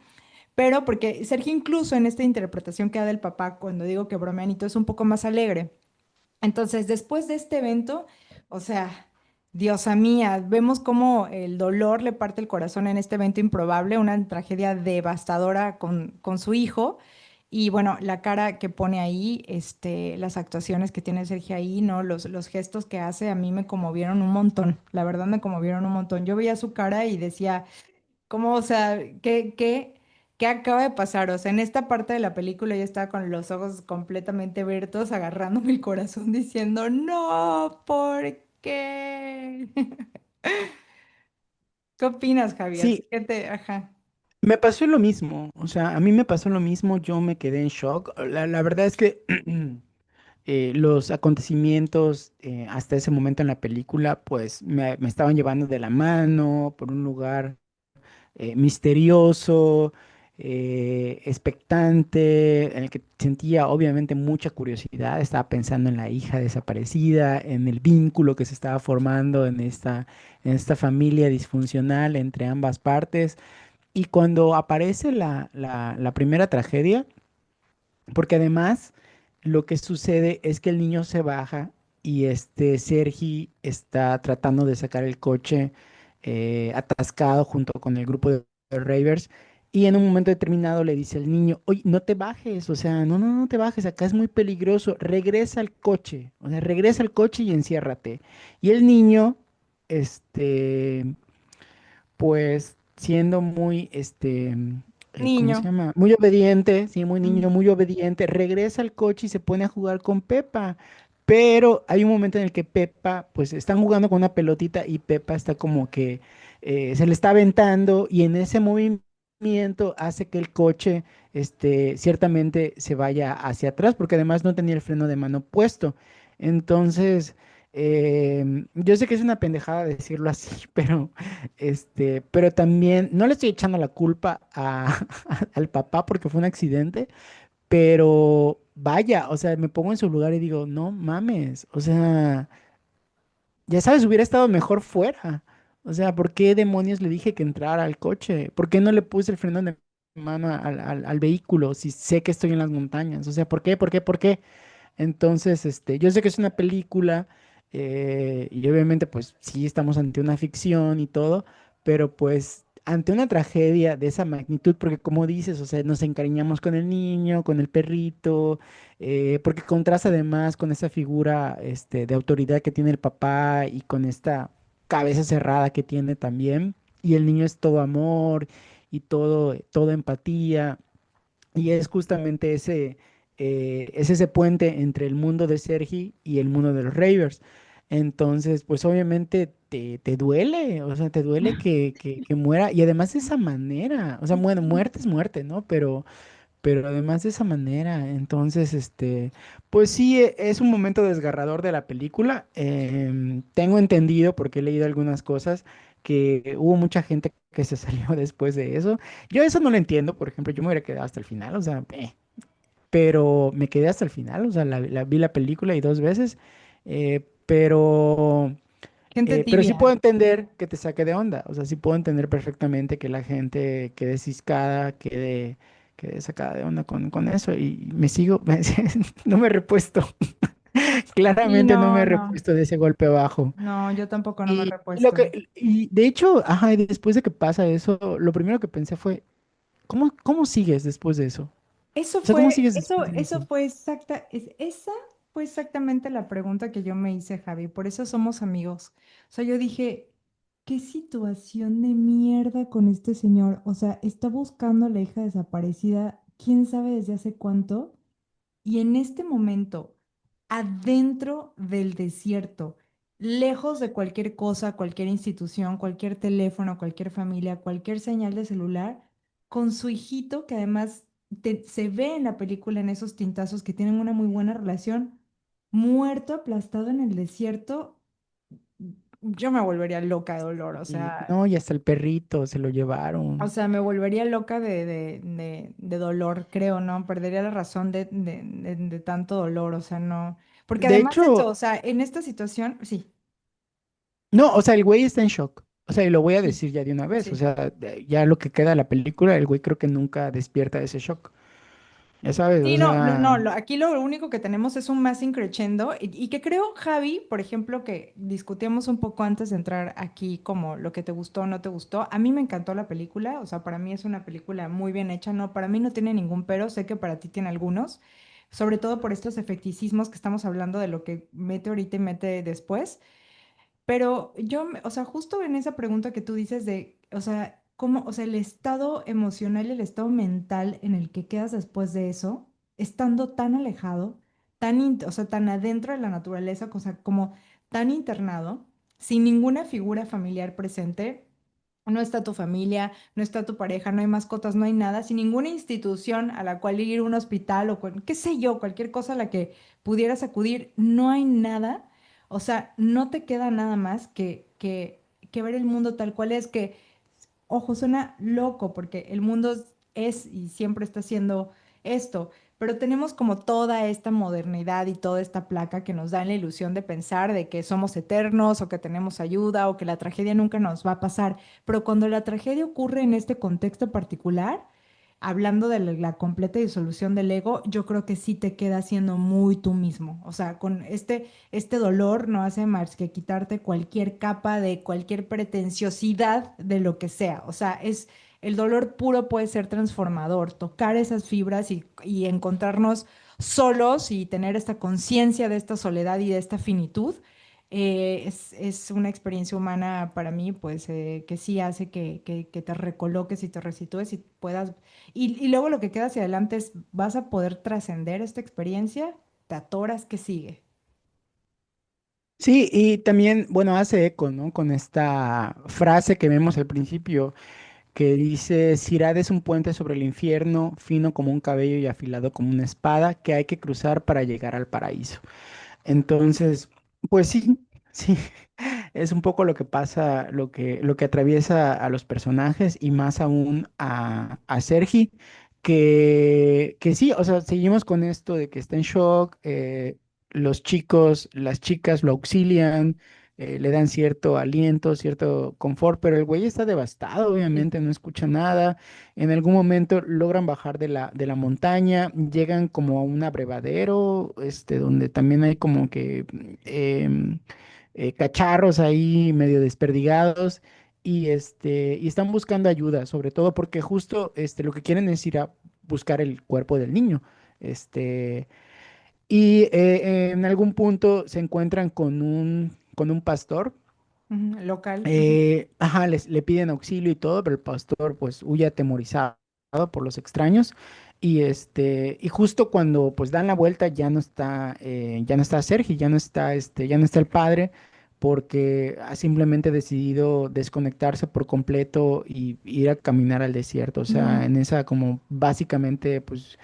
Pero porque Sergi incluso en esta interpretación que da del papá, cuando digo que bromeanito, es un poco más alegre. Entonces, después de este evento, o sea, diosa mía, vemos cómo el dolor le parte el corazón en este evento improbable, una tragedia devastadora con su hijo. Y bueno, la cara que pone ahí, las actuaciones que tiene Sergio ahí, ¿no? Los gestos que hace, a mí me conmovieron un montón. La verdad me conmovieron un montón. Yo veía su cara y decía, ¿cómo, o sea, qué acaba de pasar? O sea, en esta parte de la película yo estaba con los ojos completamente abiertos, agarrándome el corazón, diciendo, no, ¿por qué? ¿Qué opinas, Javi? Así Sí, que ajá. me pasó lo mismo, o sea, a mí me pasó lo mismo, yo me quedé en shock. La verdad es que los acontecimientos hasta ese momento en la película, pues me estaban llevando de la mano por un lugar misterioso, expectante, en el que sentía obviamente mucha curiosidad. Estaba pensando en la hija desaparecida, en el vínculo que se estaba formando en esta familia disfuncional entre ambas partes. Y cuando aparece la primera tragedia, porque además lo que sucede es que el niño se baja y este Sergi está tratando de sacar el coche atascado junto con el grupo de ravers y en un momento determinado le dice al niño, oye, no te bajes, o sea, no te bajes, acá es muy peligroso, regresa al coche, o sea, regresa al coche y enciérrate. Y el niño, este, pues siendo muy, ¿cómo se Niño. llama? Muy obediente, sí, muy Mm. niño, muy obediente, regresa al coche y se pone a jugar con Pepa. Pero hay un momento en el que Pepa, pues están jugando con una pelotita y Pepa está como que se le está aventando y en ese movimiento hace que el coche, ciertamente se vaya hacia atrás porque además no tenía el freno de mano puesto. Entonces, yo sé que es una pendejada decirlo así, pero también no le estoy echando la culpa al papá porque fue un accidente, pero vaya, o sea, me pongo en su lugar y digo, no mames, o sea, ya sabes, hubiera estado mejor fuera. O sea, ¿por qué demonios le dije que entrara al coche? ¿Por qué no le puse el freno de mano al vehículo si sé que estoy en las montañas? O sea, ¿por qué? ¿Por qué? ¿Por qué? Entonces, yo sé que es una película y obviamente pues sí estamos ante una ficción y todo, pero pues ante una tragedia de esa magnitud, porque como dices, o sea, nos encariñamos con el niño, con el perrito, porque contrasta además con esa figura de autoridad que tiene el papá y con esta cabeza cerrada que tiene también, y el niño es todo amor y todo empatía. Y es justamente es ese puente entre el mundo de Sergi y el mundo de los ravers. Entonces, pues obviamente te duele, o sea, te duele que muera. Y además de esa manera, o sea, bueno, muerte es muerte, ¿no? Pero además de esa manera, entonces, pues sí, es un momento desgarrador de la película. Tengo entendido, porque he leído algunas cosas, que hubo mucha gente que se salió después de eso. Yo eso no lo entiendo, por ejemplo, yo me hubiera quedado hasta el final, o sea, pero me quedé hasta el final, o sea, vi la película y dos veces, pero... Gente Pero sí tibia. puedo entender que te saque de onda, o sea, sí puedo entender perfectamente que la gente quede ciscada, quede sacada de onda con eso y me sigo, no me he repuesto, Sí, claramente no me no, he no. repuesto de ese golpe bajo. No, yo tampoco no me he repuesto. Y de hecho, ajá, y después de que pasa eso, lo primero que pensé fue, ¿cómo sigues después de eso? Eso O sea, ¿cómo fue, sigues eso, después de eso eso? fue esa fue exactamente la pregunta que yo me hice, Javi. Por eso somos amigos. O sea, yo dije, qué situación de mierda con este señor. O sea, está buscando a la hija desaparecida, quién sabe desde hace cuánto. Y en este momento, adentro del desierto, lejos de cualquier cosa, cualquier institución, cualquier teléfono, cualquier familia, cualquier señal de celular, con su hijito, que además se ve en la película en esos tintazos que tienen una muy buena relación, muerto, aplastado en el desierto, yo me volvería loca de dolor, Y no, y hasta el perrito se lo o llevaron. sea, me volvería loca de dolor, creo, ¿no? Perdería la razón de tanto dolor, o sea, no. Porque De además eso, hecho, o sea, en esta situación, sí, no, o sea, el güey está en shock. O sea, y lo voy a sí, decir ya de una vez. O sí. sea, ya lo que queda de la película, el güey creo que nunca despierta de ese shock. Ya sabes, Sí, o no, no, sea, aquí lo único que tenemos es un más increchendo y que creo, Javi, por ejemplo, que discutíamos un poco antes de entrar aquí como lo que te gustó o no te gustó. A mí me encantó la película, o sea, para mí es una película muy bien hecha, no, para mí no tiene ningún pero, sé que para ti tiene algunos, sobre todo por estos efecticismos que estamos hablando de lo que mete ahorita y mete después. Pero yo, o sea, justo en esa pregunta que tú dices de, o sea, cómo, o sea, el estado emocional y el estado mental en el que quedas después de eso, estando tan alejado, o sea, tan adentro de la naturaleza, o sea, como tan internado, sin ninguna figura familiar presente. No está tu familia, no está tu pareja, no hay mascotas, no hay nada, sin ninguna institución a la cual ir, un hospital o qué sé yo, cualquier cosa a la que pudieras acudir, no hay nada. O sea, no te queda nada más que ver el mundo tal cual es, que ojo, suena loco porque el mundo es y siempre está siendo esto, pero tenemos como toda esta modernidad y toda esta placa que nos da la ilusión de pensar de que somos eternos o que tenemos ayuda o que la tragedia nunca nos va a pasar, pero cuando la tragedia ocurre en este contexto particular, hablando de la completa disolución del ego, yo creo que sí te queda siendo muy tú mismo. O sea, con este dolor no hace más que quitarte cualquier capa de cualquier pretenciosidad de lo que sea. O sea, el dolor puro puede ser transformador, tocar esas fibras y encontrarnos solos y tener esta conciencia de esta soledad y de esta finitud. Es una experiencia humana para mí, pues, que sí hace que te recoloques y te resitúes y puedas y luego lo que queda hacia adelante es, ¿vas a poder trascender esta experiencia? Te atoras, ¿qué sigue? sí, y también, bueno, hace eco, ¿no? Con esta frase que vemos al principio, que dice, Sirad es un puente sobre el infierno, fino como un cabello y afilado como una espada, que hay que cruzar para llegar al paraíso. Entonces, pues sí, sí, es un poco lo que pasa, lo que atraviesa a los personajes y más aún a Sergi, que sí, o sea, seguimos con esto de que está en shock, los chicos, las chicas lo auxilian, le dan cierto aliento, cierto confort, pero el güey está devastado, Sí. obviamente, no escucha nada. En algún momento logran bajar de la montaña, llegan como a un abrevadero, donde también hay como que cacharros ahí medio desperdigados y están buscando ayuda, sobre todo porque justo lo que quieren es ir a buscar el cuerpo del niño. Este, en algún punto se encuentran con un pastor. Ujú, local. Ujú. Ajá, le piden auxilio y todo, pero el pastor pues huye atemorizado por los extraños y justo cuando pues dan la vuelta ya no está Sergi, ya no está el padre porque ha simplemente decidido desconectarse por completo y ir a caminar al desierto, o sea, Ujú. en esa como básicamente pues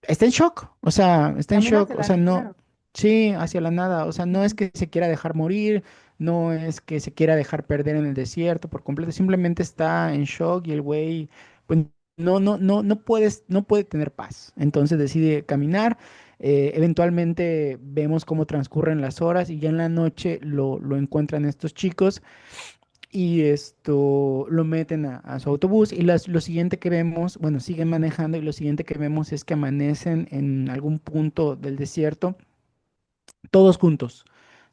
está en shock, o sea, está en Camino shock, hacia o sea, no, claro. sí, hacia la nada, o sea, no es Ujú. que se quiera dejar morir, no es que se quiera dejar perder en el desierto por completo, simplemente está en shock y el güey, pues, no puede tener paz, entonces decide caminar, eventualmente vemos cómo transcurren las horas y ya en la noche lo encuentran estos chicos y esto lo meten a su autobús y lo siguiente que vemos, bueno, siguen manejando y lo siguiente que vemos es que amanecen en algún punto del desierto, todos juntos,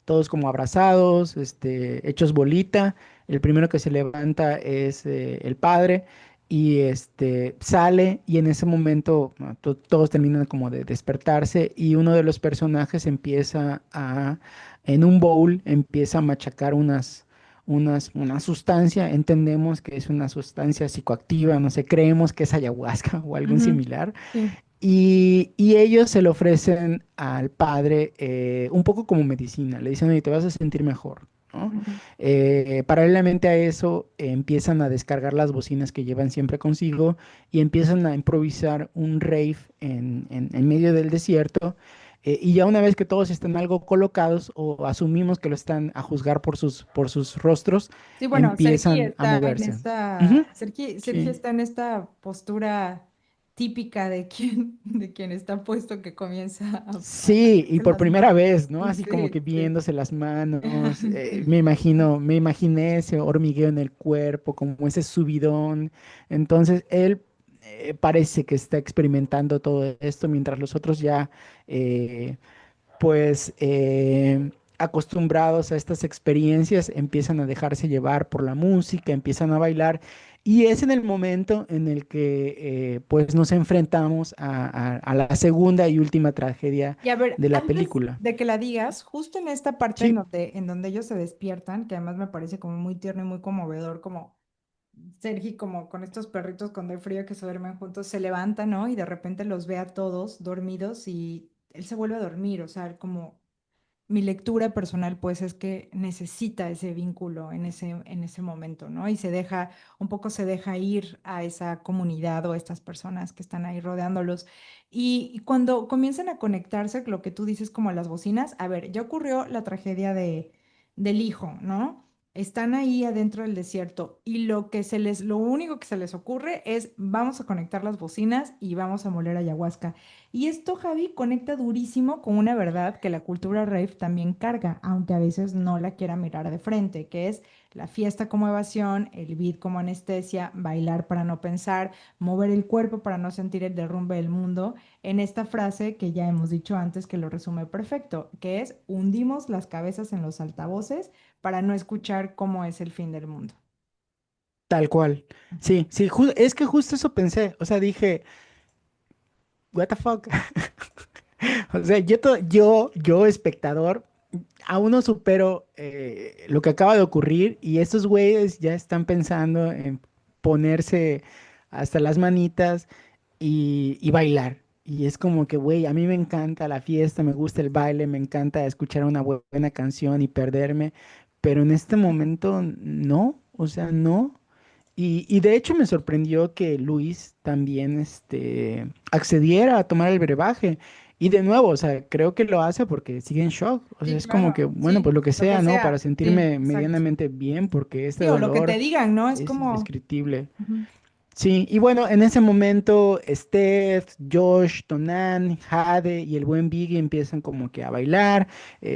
todos como abrazados, hechos bolita. El primero que se levanta es el padre y sale y en ese momento todos terminan como de despertarse y uno de los personajes en un bowl, empieza a machacar una sustancia, entendemos que es una sustancia psicoactiva, no sé, creemos que es ayahuasca o algo Ujú, similar, sí. y ellos se lo ofrecen al padre un poco como medicina, le dicen, oye, te vas a sentir mejor, ¿no? Ujú. Paralelamente a eso, empiezan a descargar las bocinas que llevan siempre consigo y empiezan a improvisar un rave en medio del desierto. Y ya una vez que todos están algo colocados o asumimos que lo están a juzgar por sus rostros, Sí, bueno, empiezan a moverse. Ujú, Sergi sí. está en esta postura típica de de quien está puesto que comienza a Sí, y tocarse por las primera manos. vez, ¿no? Así como que Sí, sí. viéndose las manos, Sí. me imaginé ese hormigueo en el cuerpo, como ese subidón. Entonces, él parece que está experimentando todo esto, mientras los otros ya, eh, pues, acostumbrados a estas experiencias, empiezan a dejarse llevar por la música, empiezan a bailar. Y es en el momento en el que pues nos enfrentamos a la segunda y última tragedia Y a ver, de la antes película. de que la digas, justo en esta parte Sí, en donde ellos se despiertan, que además me parece como muy tierno y muy conmovedor, como Sergi, como con estos perritos cuando hay frío que se duermen juntos, se levanta, ¿no? Y de repente los ve a todos dormidos y él se vuelve a dormir, o sea, como mi lectura personal, pues, es que necesita ese vínculo en ese momento, ¿no? Y un poco se deja ir a esa comunidad o a estas personas que están ahí rodeándolos. Y cuando comienzan a conectarse, lo que tú dices como las bocinas, a ver, ya ocurrió la tragedia del hijo, ¿no? Están ahí adentro del desierto y lo único que se les ocurre es vamos a conectar las bocinas y vamos a moler ayahuasca. Y esto, Javi, conecta durísimo con una verdad que la cultura rave también carga, aunque a veces no la quiera mirar de frente, que es la fiesta como evasión, el beat como anestesia, bailar para no pensar, mover el cuerpo para no sentir el derrumbe del mundo, en esta frase que ya hemos dicho antes que lo resume perfecto, que es hundimos las cabezas en los altavoces para no escuchar cómo es el fin del mundo. tal cual. Ujú. Sí, sí, es que justo eso pensé. O sea, dije, what the fuck. O sea, yo, espectador, aún no supero lo que acaba de ocurrir y estos güeyes ya están pensando en ponerse hasta las manitas y bailar. Y es como que, güey, a mí me encanta la fiesta, me gusta el baile, me encanta escuchar una buena canción y perderme, pero en este momento no, o sea, no. Y de hecho me sorprendió que Luis también accediera a tomar el brebaje. Y de nuevo, o sea, creo que lo hace porque sigue en shock. O sea, Sí, es como que, claro, bueno, pues sí, lo que lo que sea, ¿no? Para sea, sí, sentirme exacto. medianamente bien, porque este Sí, o lo que te dolor digan, ¿no? Es es como... indescriptible. Ujú. Sí, y bueno, en ese momento, Steph, Josh, Tonan, Jade y el buen Biggie empiezan como que a bailar.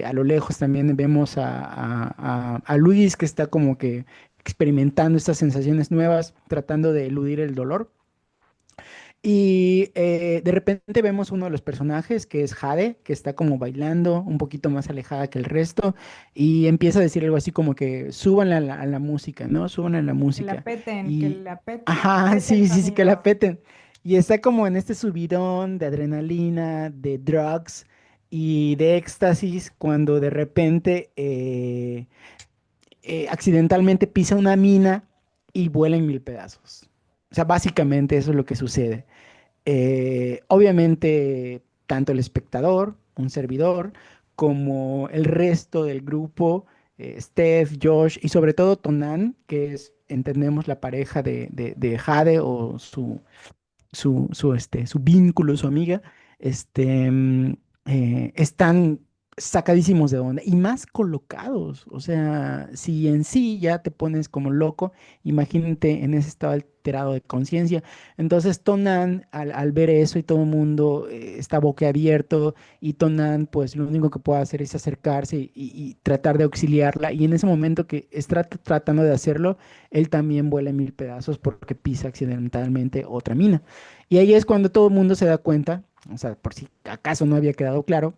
A lo lejos también vemos a Luis que está como que experimentando estas sensaciones nuevas, tratando de eludir el dolor. Y de repente vemos uno de los personajes, que es Jade, que está como bailando, un poquito más alejada que el resto, y empieza a decir algo así como que súbanle a la música, ¿no? Súbanle a la música. Que Y, la ajá, pete el sí, sí, sí, que la sonido. peten. Y está como en este subidón de adrenalina, de drugs y de éxtasis, cuando de repente accidentalmente pisa una mina y vuela en mil pedazos. O sea, básicamente eso es lo que sucede. Obviamente, tanto el espectador, un servidor, como el resto del grupo, Steph, Josh y sobre todo Tonan, que es, entendemos, la pareja de Jade o su vínculo, su amiga, están sacadísimos de onda y más colocados. O sea, si en sí ya te pones como loco, imagínate en ese estado alterado de conciencia. Entonces, Tonan, al ver eso y todo el mundo está boquiabierto, y Tonan, pues lo único que puede hacer es acercarse y tratar de auxiliarla. Y en ese momento que está tratando de hacerlo, él también vuela en mil pedazos porque pisa accidentalmente otra mina. Y ahí es cuando todo el mundo se da cuenta, o sea, por si acaso no había quedado claro,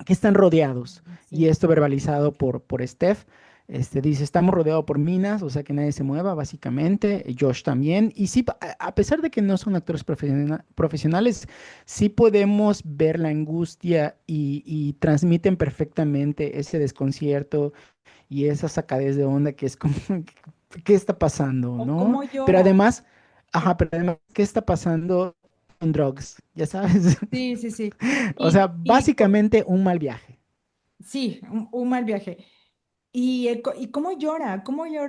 que están rodeados. Y Sí. esto verbalizado por Steph. Dice, estamos rodeados por minas, o sea que nadie se mueva, básicamente. Josh también. Y sí, a pesar de que no son actores profesionales, sí podemos ver la angustia y transmiten perfectamente ese desconcierto y esa sacadez de onda que es como, ¿qué está pasando, O no? cómo Pero llora. además, ajá, pero además, ¿qué está pasando con drugs? Ya sabes. Sí, sí, sí. O sea, Y básicamente un mal viaje. sí, un mal viaje. ¿Y cómo llora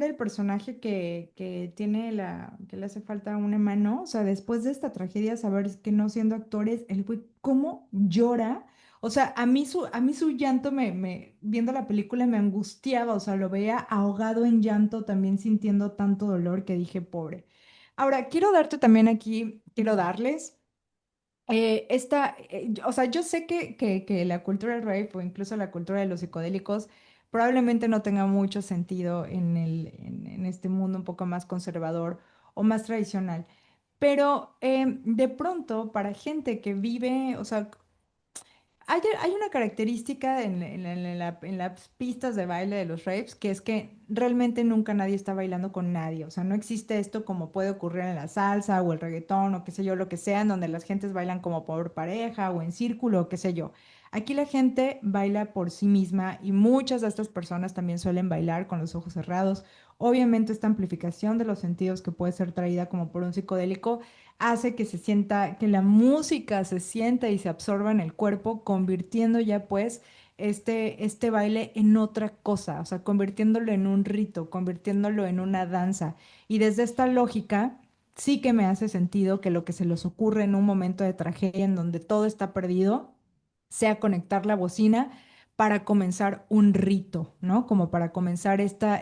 el personaje que tiene que le hace falta una mano? O sea, después de esta tragedia, saber que no siendo actores, el güey, ¿cómo llora? O sea, a mí su llanto viendo la película me angustiaba, o sea, lo veía ahogado en llanto, también sintiendo tanto dolor que dije, pobre. Ahora, quiero darte también aquí, quiero darles. O sea, yo sé que la cultura del rave o incluso la cultura de los psicodélicos probablemente no tenga mucho sentido en este mundo un poco más conservador o más tradicional, pero de pronto para gente que vive, o sea, hay una característica en las pistas de baile de los raves, que es que realmente nunca nadie está bailando con nadie. O sea, no existe esto como puede ocurrir en la salsa o el reggaetón o qué sé yo, lo que sea, en donde las gentes bailan como por pareja o en círculo o qué sé yo. Aquí la gente baila por sí misma y muchas de estas personas también suelen bailar con los ojos cerrados. Obviamente esta amplificación de los sentidos que puede ser traída como por un psicodélico hace que se sienta, que la música se sienta y se absorba en el cuerpo, convirtiendo ya pues este baile en otra cosa, o sea, convirtiéndolo en un rito, convirtiéndolo en una danza. Y desde esta lógica, sí que me hace sentido que lo que se les ocurre en un momento de tragedia en donde todo está perdido, sea conectar la bocina para comenzar un rito, ¿no? Como para comenzar esta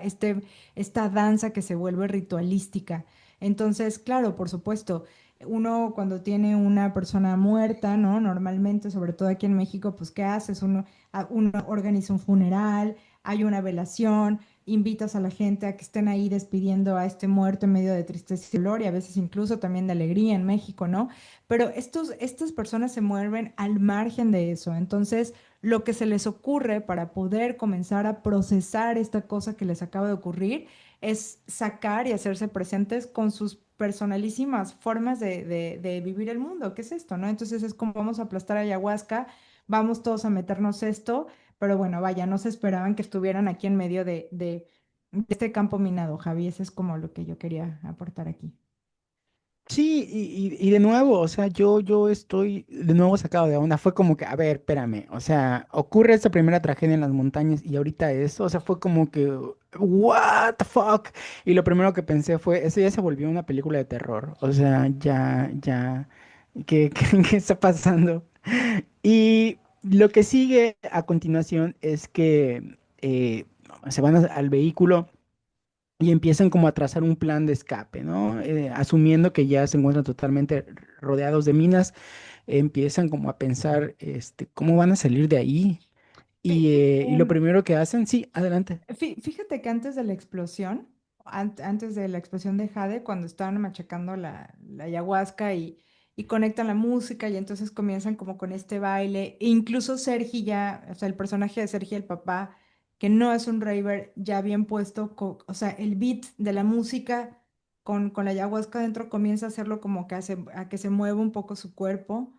danza que se vuelve ritualística. Entonces, claro, por supuesto, uno cuando tiene una persona muerta, ¿no? Normalmente, sobre todo aquí en México, pues, ¿qué haces? Uno organiza un funeral, hay una velación, invitas a la gente a que estén ahí despidiendo a este muerto en medio de tristeza y dolor y a veces incluso también de alegría en México, ¿no? Pero estas personas se mueven al margen de eso. Entonces, lo que se les ocurre para poder comenzar a procesar esta cosa que les acaba de ocurrir es sacar y hacerse presentes con sus personalísimas formas de vivir el mundo. ¿Qué es esto, no? Entonces es como vamos a aplastar ayahuasca, vamos todos a meternos esto, pero bueno, vaya, no se esperaban que estuvieran aquí en medio de este campo minado, Javi. Eso es como lo que yo quería aportar aquí. Sí, y de nuevo, o sea, yo estoy de nuevo sacado de onda. Fue como que, a ver, espérame, o sea, ocurre esta primera tragedia en las montañas y ahorita eso, o sea, fue como que, what the fuck. Y lo primero que pensé fue, eso ya se volvió una película de terror, o sea, ya, ¿qué está pasando? Y lo que sigue a continuación es que se van al vehículo y empiezan como a trazar un plan de escape, ¿no? Asumiendo que ya se encuentran totalmente rodeados de minas, empiezan como a pensar, ¿cómo van a salir de ahí? Fí- Y lo em, primero que hacen, sí, adelante. Fíjate que antes de la explosión, antes de la explosión de Jade, cuando estaban machacando la ayahuasca y conectan la música y entonces comienzan como con este baile, e incluso Sergi ya, o sea, el personaje de Sergi, el papá, que no es un raver, ya bien puesto, o sea, el beat de la música con la ayahuasca dentro comienza a hacerlo como que hace, a que se mueva un poco su cuerpo.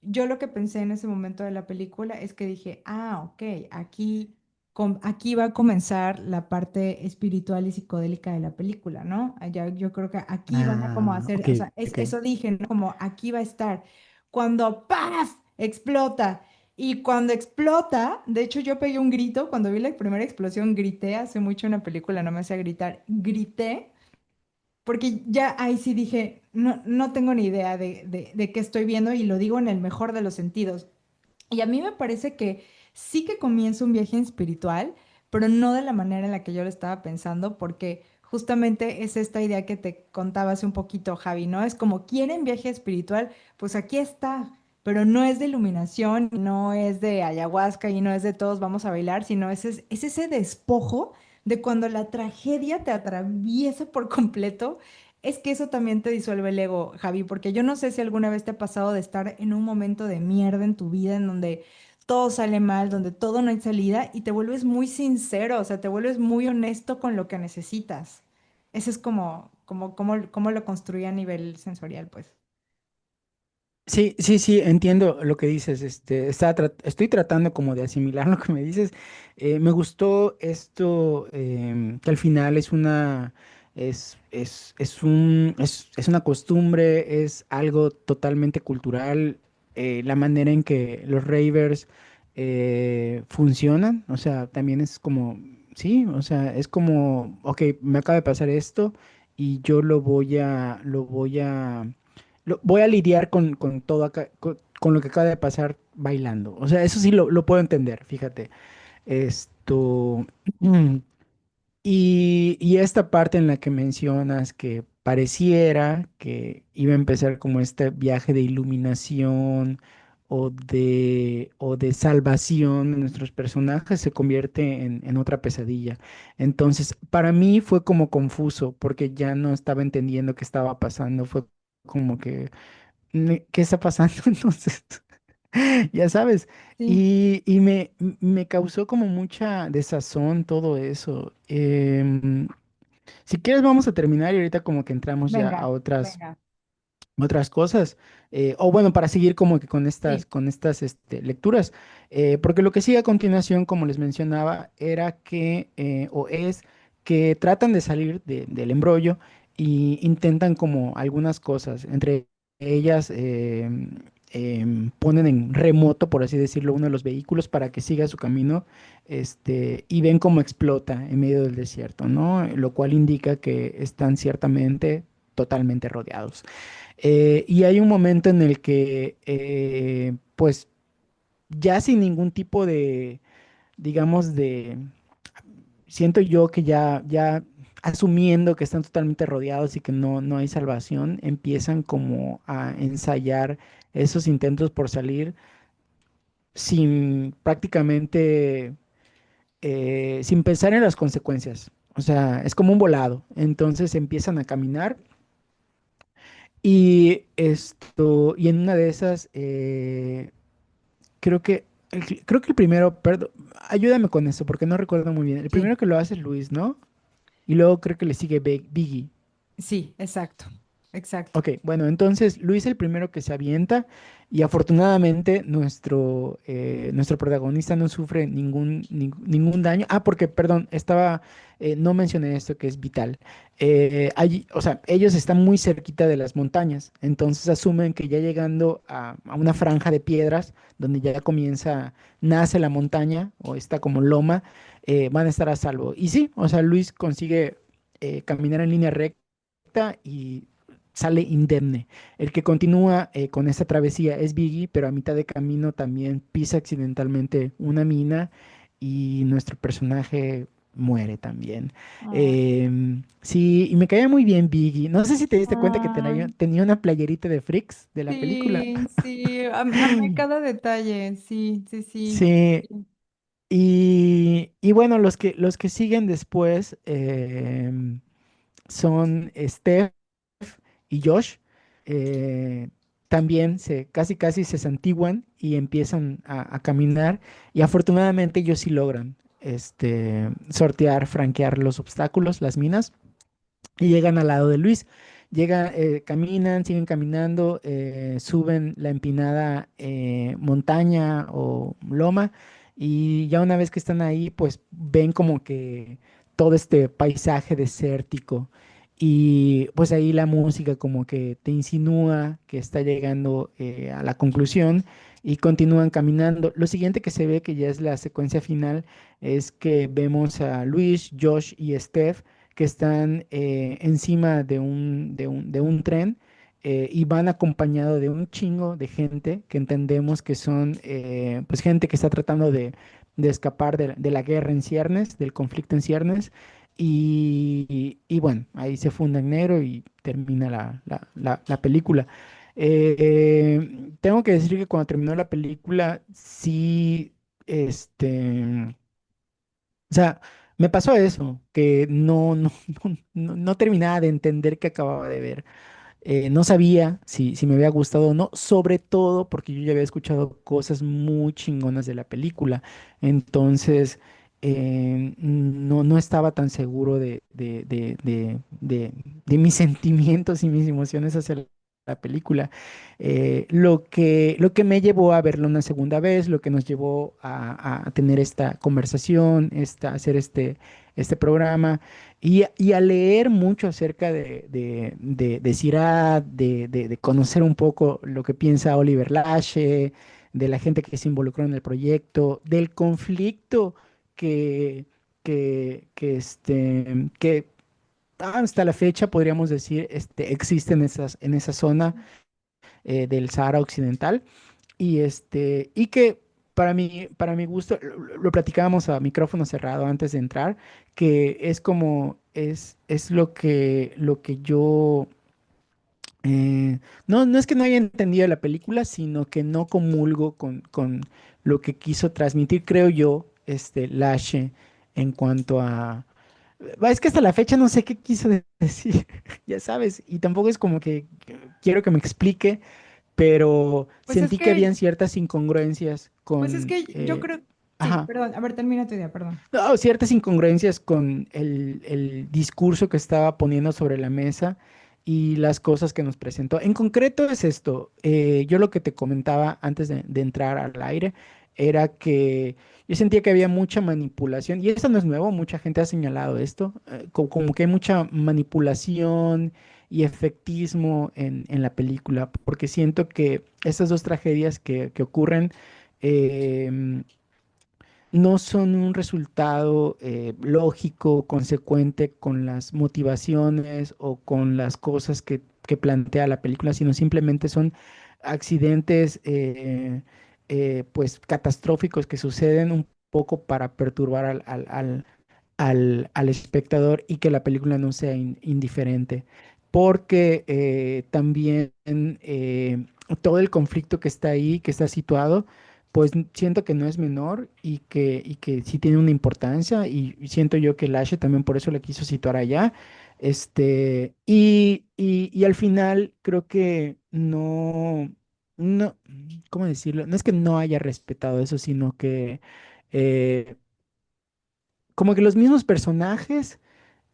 Yo lo que pensé en ese momento de la película es que dije, ah, ok, aquí va a comenzar la parte espiritual y psicodélica de la película, ¿no? Yo creo que aquí van a como Ah, hacer, ok, o sea, ok. eso dije, ¿no? Como aquí va a estar. Cuando ¡paf! Explota. Y cuando explota, de hecho yo pegué un grito, cuando vi la primera explosión grité, hace mucho una película no me hacía gritar, grité, porque ya ahí sí dije, no, no tengo ni idea de qué estoy viendo y lo digo en el mejor de los sentidos. Y a mí me parece que sí que comienza un viaje espiritual, pero no de la manera en la que yo lo estaba pensando, porque justamente es esta idea que te contaba hace un poquito, Javi, ¿no? Es como, ¿quieren viaje espiritual? Pues aquí está, pero no es de iluminación, no es de ayahuasca y no es de todos vamos a bailar, sino es ese despojo de cuando la tragedia te atraviesa por completo. Es que eso también te disuelve el ego, Javi, porque yo no sé si alguna vez te ha pasado de estar en un momento de mierda en tu vida, en donde todo sale mal, donde todo no hay salida y te vuelves muy sincero, o sea, te vuelves muy honesto con lo que necesitas. Eso es como lo construí a nivel sensorial, pues. Sí, sí, sí, entiendo lo que dices. Estoy tratando como de asimilar lo que me dices. Me gustó esto, que al final es una costumbre, es algo totalmente cultural, la manera en que los ravers funcionan. O sea, también es como, sí, o sea, es como, ok, me acaba de pasar esto y yo voy a lidiar con todo acá, con lo que acaba de pasar bailando. O sea, eso sí lo puedo entender, fíjate. Esto. mm, y esta parte en la que mencionas que pareciera que iba a empezar como este viaje de iluminación o de salvación de nuestros personajes se convierte en otra pesadilla. Entonces, para mí fue como confuso porque ya no estaba entendiendo qué estaba pasando. Fue como que ¿qué está pasando? Entonces, ya sabes, Sí, y me causó como mucha desazón todo eso. Si quieres, vamos a terminar y ahorita como que entramos ya a venga, otras, venga. otras cosas. O bueno, para seguir como que con Sí, estas lecturas. Porque lo que sigue a continuación, como les mencionaba, era que, o es que tratan de salir del embrollo y intentan como algunas cosas. Entre ellas, ponen en remoto, por así decirlo, uno de los vehículos para que siga su camino, y ven cómo explota en medio del desierto, ¿no? Lo cual indica que están ciertamente totalmente rodeados. Y hay un momento en el que, pues, ya sin ningún tipo de, digamos, siento yo que ya asumiendo que están totalmente rodeados y que no hay salvación, empiezan como a ensayar esos intentos por salir sin prácticamente, sin pensar en las consecuencias. O sea, es como un volado. Entonces empiezan a caminar. Y en una de esas, creo que el primero, perdón, ayúdame con eso porque no recuerdo muy bien. El sí, primero que lo hace es Luis, ¿no? Y luego creo que le sigue Biggie. sí, exacto, exacto. Ok, bueno, entonces Luis el primero que se avienta y afortunadamente nuestro protagonista no sufre ningún daño. Ah, porque, perdón, no mencioné esto que es vital. O sea, ellos están muy cerquita de las montañas, entonces asumen que ya llegando a una franja de piedras donde ya nace la montaña o está como loma, van a estar a salvo. Y sí, o sea, Luis consigue caminar en línea recta y sale indemne. El que continúa con esta travesía es Biggie, pero a mitad de camino también pisa accidentalmente una mina y nuestro personaje muere también. Sí, y me caía muy bien Biggie. No sé si te diste cuenta que Ay, tenía una playerita de Freaks de la película. sí, sí, amé cada detalle, sí, sí, sí. Sí, Sí. y bueno, los que siguen después son Steph y Josh. eh, También casi casi se santiguan y empiezan a caminar y afortunadamente ellos sí logran sortear, franquear los obstáculos, las minas y llegan al lado de Luis. Caminan, siguen caminando, suben la empinada montaña o loma y ya una vez que están ahí, pues ven como que todo este paisaje desértico y pues ahí la música como que te insinúa que está llegando a la conclusión y continúan caminando. Lo siguiente que se ve, que ya es la secuencia final, es que vemos a Luis, Josh y Steph que están encima de un tren y van acompañados de un chingo de gente que entendemos que son pues gente que está tratando de escapar de la guerra en ciernes, del conflicto en ciernes. Y bueno, ahí se funda en negro y termina la película. Tengo que decir que cuando terminó la película, sí, o sea, me pasó eso, que no terminaba de entender qué acababa de ver. No sabía si me había gustado o no, sobre todo porque yo ya había escuchado cosas muy chingonas de la película. Entonces, no estaba tan seguro de mis sentimientos y mis emociones hacia la película. Lo que me llevó a verlo una segunda vez, lo que nos llevó a tener esta conversación, hacer este programa y a leer mucho acerca de Sirad, de conocer un poco lo que piensa Oliver Lache, de la gente que se involucró en el proyecto, del conflicto que, que hasta la fecha podríamos decir existe en esa zona del Sahara Occidental y que para mi gusto, lo platicábamos a micrófono cerrado antes de entrar, que es como, es lo que yo, no es que no haya entendido la película, sino que no comulgo con lo que quiso transmitir, creo yo, Lashe en cuanto a... Es que hasta la fecha no sé qué quiso decir, ya sabes, y tampoco es como que quiero que me explique, pero Pues es sentí que habían que, ciertas incongruencias pues es con, que yo creo, sí, ajá, perdón, a ver, termina tu idea, perdón. no, ciertas incongruencias con el discurso que estaba poniendo sobre la mesa y las cosas que nos presentó. En concreto es esto, yo lo que te comentaba antes de entrar al aire era que yo sentía que había mucha manipulación, y esto no es nuevo, mucha gente ha señalado esto, como que hay mucha manipulación y efectismo en la película, porque siento que estas dos tragedias que ocurren, em, no son un resultado lógico, consecuente con las motivaciones o con las cosas que plantea la película, sino simplemente son accidentes pues catastróficos que suceden un poco para perturbar al espectador y que la película no sea indiferente. Porque también todo el conflicto que está ahí, que está situado, pues siento que no es menor y que sí tiene una importancia y siento yo que Lashe también por eso le quiso situar allá. Y al final creo que no, ¿cómo decirlo? No es que no haya respetado eso, sino que eh, como que los mismos personajes,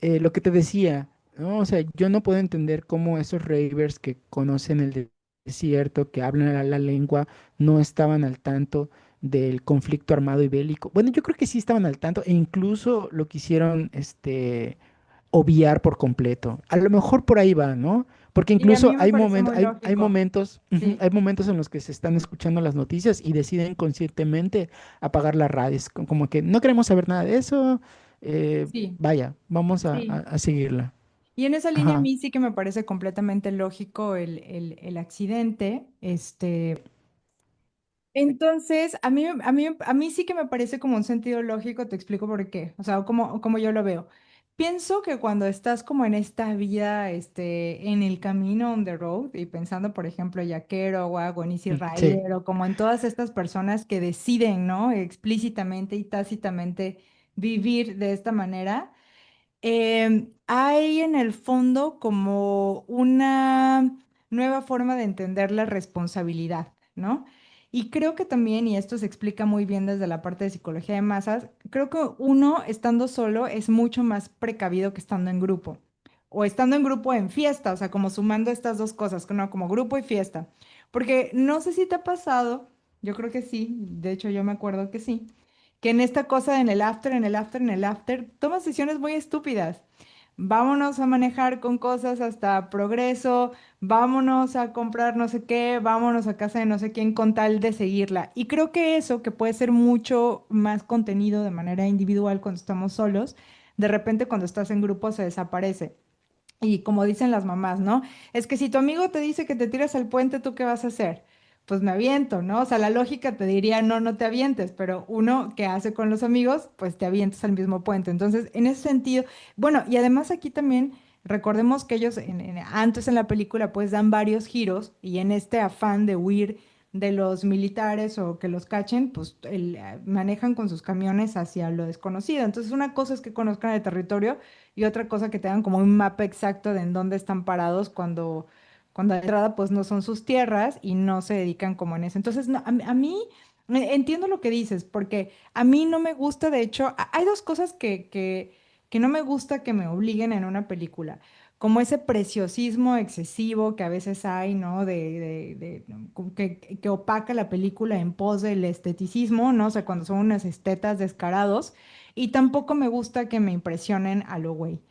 lo que te decía, ¿no? O sea, yo no puedo entender cómo esos ravers que conocen el desierto, que hablan la lengua, no estaban al tanto del conflicto armado y bélico. Bueno, yo creo que sí estaban al tanto e incluso lo quisieron, obviar por completo. A lo mejor por ahí va, ¿no? Porque Sí, a incluso mí me parece muy hay lógico, momentos, ujú, sí, hay momentos en los que se están escuchando las noticias y deciden conscientemente apagar las radios, como que no queremos saber nada de eso, sí, vaya, vamos sí. a seguirla. Y en esa línea a Ajá. mí sí que me parece completamente lógico el accidente, Entonces, a mí sí que me parece como un sentido lógico, te explico por qué, o sea, como yo lo veo. Pienso que cuando estás como en esta vida, en el camino on the road, y pensando, por ejemplo, Jack Kerouac o en Easy Sí. Rider, o como en todas estas personas que deciden, ¿no? Explícitamente y tácitamente vivir de esta manera, hay en el fondo como una nueva forma de entender la responsabilidad, ¿no? Y creo que también, y esto se explica muy bien desde la parte de psicología de masas, creo que uno estando solo es mucho más precavido que estando en grupo. O estando en grupo en fiesta, o sea, como sumando estas dos cosas, ¿no? Como grupo y fiesta. Porque no sé si te ha pasado, yo creo que sí, de hecho yo me acuerdo que sí, que en esta cosa, en el after, en el after, en el after, tomas decisiones muy estúpidas. Vámonos a manejar con cosas hasta Progreso, vámonos a comprar no sé qué, vámonos a casa de no sé quién con tal de seguirla. Y creo que eso, que puede ser mucho más contenido de manera individual cuando estamos solos, de repente cuando estás en grupo se desaparece. Y como dicen las mamás, ¿no? Es que si tu amigo te dice que te tiras al puente, ¿tú qué vas a hacer? Pues me aviento, ¿no? O sea, la lógica te diría, no, no te avientes, pero uno que hace con los amigos, pues te avientas al mismo puente. Entonces, en ese sentido, bueno, y además aquí también recordemos que ellos antes en la película pues dan varios giros y en este afán de huir de los militares o que los cachen, pues manejan con sus camiones hacia lo desconocido. Entonces, una cosa es que conozcan el territorio y otra cosa que tengan como un mapa exacto de en dónde están parados cuando de entrada pues no son sus tierras y no se dedican como en eso. Entonces, no, a mí entiendo lo que dices, porque a mí no me gusta, de hecho, hay dos cosas que que no me gusta que me obliguen en una película. Como ese preciosismo excesivo que a veces hay, ¿no? Como que opaca la película en pos del esteticismo, ¿no? O sea, cuando son unas estetas descarados. Y tampoco me gusta que me impresionen a lo güey.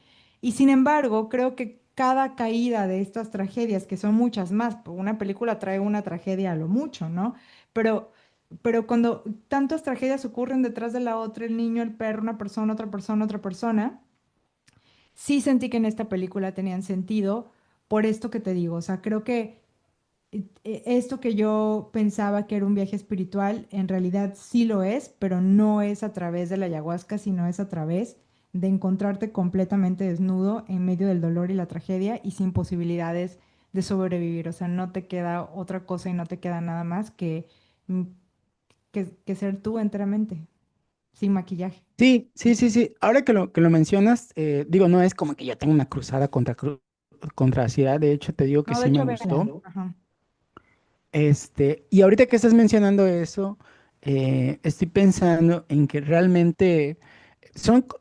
Y sin embargo, creo que cada caída de estas tragedias, que son muchas más, pues, una película trae una tragedia a lo mucho, ¿no? Pero, pero cuando tantas tragedias ocurren detrás de la otra, el niño, el perro, una persona, otra persona, otra persona, sí sentí que en esta película tenían sentido por esto que te digo. O sea, creo que esto que yo pensaba que era un viaje espiritual, en realidad sí lo es, pero no es a través de la ayahuasca, sino es a través de encontrarte completamente desnudo en medio del dolor y la tragedia y sin posibilidades de sobrevivir. O sea, no te queda otra cosa y no te queda nada más mm, que ser tú enteramente, sin maquillaje. Sí, sí, sí, sí. Ahora que lo mencionas, digo, no es como que yo tenga una cruzada contra Ciudad, de hecho te digo que No, de sí me hecho, vela. gustó. Ajá. Y ahorita que estás mencionando eso, estoy pensando en que realmente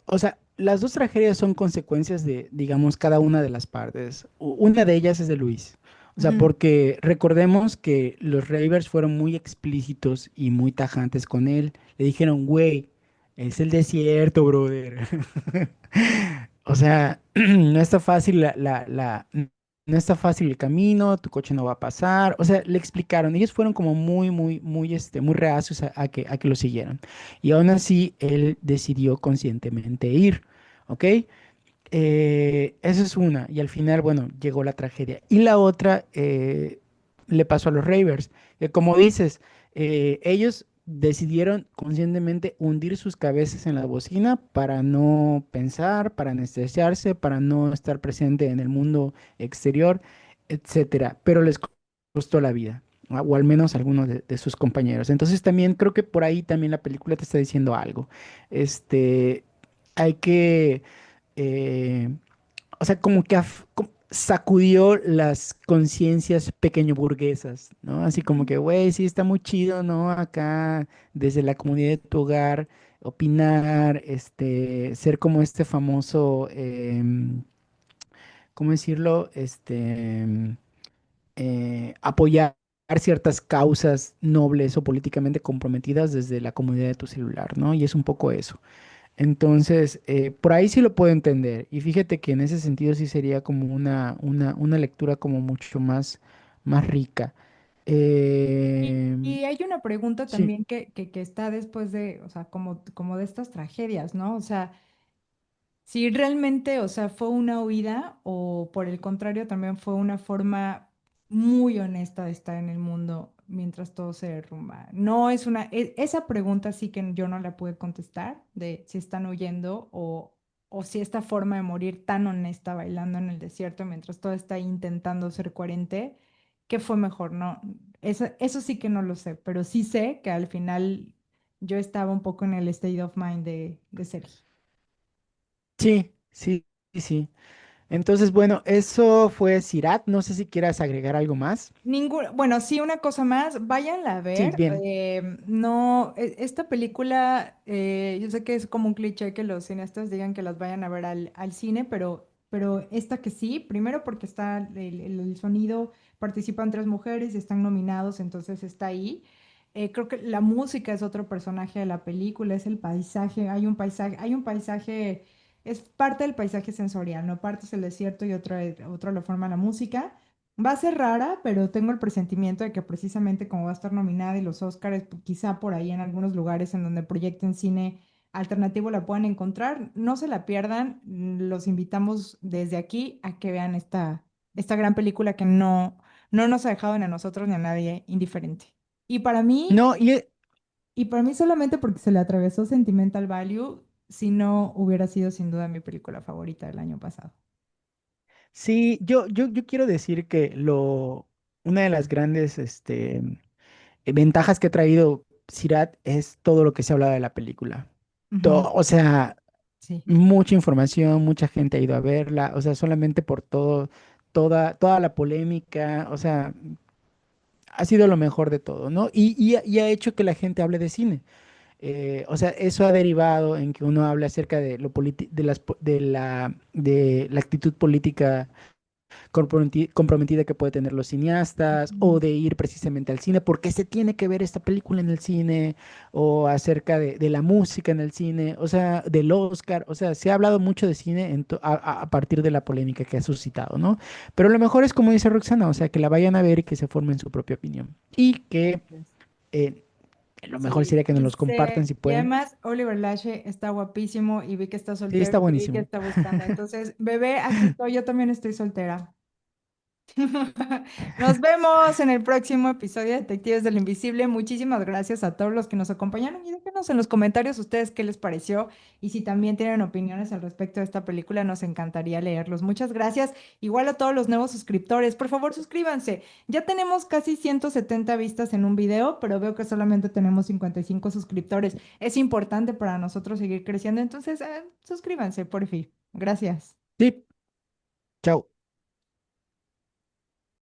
o sea, las dos tragedias son consecuencias de, digamos, cada una de las partes. Una de ellas es de Luis. O sea, Ujú. porque recordemos que los Ravers fueron muy explícitos y muy tajantes con él. Le dijeron, güey, es el desierto, brother. O sea, no está fácil no está fácil el camino, tu coche no va a pasar. O sea, le explicaron. Ellos fueron como muy reacios a que lo siguieran. Y aún así, él decidió conscientemente ir. ¿Ok? Esa es una. Y al final, bueno, llegó la tragedia. Y la otra le pasó a los Ravers. Que como dices, ellos decidieron conscientemente hundir sus cabezas en la bocina para no pensar, para anestesiarse, para no estar presente en el mundo exterior, etcétera. Pero les costó la vida. O al menos a algunos de sus compañeros. Entonces también creo que por ahí también la película te está diciendo algo. Este, hay que eh, o sea, como que sacudió las conciencias pequeño burguesas, ¿no? Así como que, güey, sí está muy chido, ¿no? Acá, desde la comunidad de tu hogar, opinar, ser como este famoso, ¿cómo decirlo? Apoyar ciertas causas nobles o políticamente comprometidas desde la comunidad de tu celular, ¿no? Y es un poco eso. Entonces, por ahí sí lo puedo entender. Y fíjate que en ese sentido sí sería como una lectura como mucho más rica. Y hay una pregunta Sí, también que está después de, o sea, como de estas tragedias, ¿no? O sea, si realmente, o sea, fue una huida o por el contrario también fue una forma muy honesta de estar en el mundo mientras todo se derrumba. No es esa pregunta sí que yo no la pude contestar de si están huyendo o si esta forma de morir tan honesta bailando en el desierto mientras todo está intentando ser coherente, ¿qué fue mejor? No, eso sí que no lo sé, pero sí sé que al final yo estaba un poco en el state of mind de Sergio. sí, sí, sí, sí. Entonces, bueno, eso fue Sirat. No sé si quieras agregar algo más. Bueno, sí, una cosa más, váyanla a Sí, ver. bien. No, esta película, yo sé que es como un cliché que los cineastas digan que las vayan a ver al cine, pero esta que sí, primero porque está el sonido, participan tres mujeres y están nominados, entonces está ahí. Creo que la música es otro personaje de la película, es el paisaje, hay un paisaje, es parte del paisaje sensorial, ¿no? Parte es el desierto y otro lo forma la música. Va a ser rara, pero tengo el presentimiento de que precisamente como va a estar nominada y los Óscares, quizá por ahí en algunos lugares en donde proyecten cine alternativo la puedan encontrar. No se la pierdan. Los invitamos desde aquí a que vean esta gran película que no nos ha dejado ni a nosotros ni a nadie indiferente. Y para mí, No, y para mí solamente porque se le atravesó Sentimental Value, si no hubiera sido sin duda mi película favorita del año pasado. sí, yo quiero decir que una de las grandes, ventajas que ha traído Sirat es todo lo que se ha hablado de la película. Ujú. O sea, Sí. mucha información, mucha gente ha ido a verla, o sea, solamente por toda la polémica, o sea, ha sido lo mejor de todo, ¿no? Y ha hecho que la gente hable de cine. O sea, eso ha derivado en que uno habla acerca de de la actitud política comprometida que puede tener los cineastas, o Ujú. de ir precisamente al cine, porque se tiene que ver esta película en el cine, o acerca de la música en el cine, o sea, del Oscar, o sea, se ha hablado mucho de cine a partir de la polémica que ha suscitado, ¿no? Pero lo mejor es como dice Roxana, o sea, que la vayan a ver y que se formen su propia opinión. Y que Así es. eh, lo mejor Sí, sería que nos los compartan si y pueden. además Oliver Lashe está guapísimo y vi que está Sí, está soltero y vi que buenísimo. está buscando. Entonces, bebé, aquí estoy, yo también estoy soltera. Nos vemos en el próximo episodio de Detectives del Invisible. Muchísimas gracias a todos los que nos acompañaron y déjenos en los comentarios ustedes qué les pareció y si también tienen opiniones al respecto de esta película, nos encantaría leerlos. Muchas gracias. Igual a todos los nuevos suscriptores, por favor suscríbanse. Ya tenemos casi 170 vistas en un video, pero veo que solamente tenemos 55 suscriptores. Es importante para nosotros seguir creciendo, entonces suscríbanse, por fin. Gracias. Sí, chao.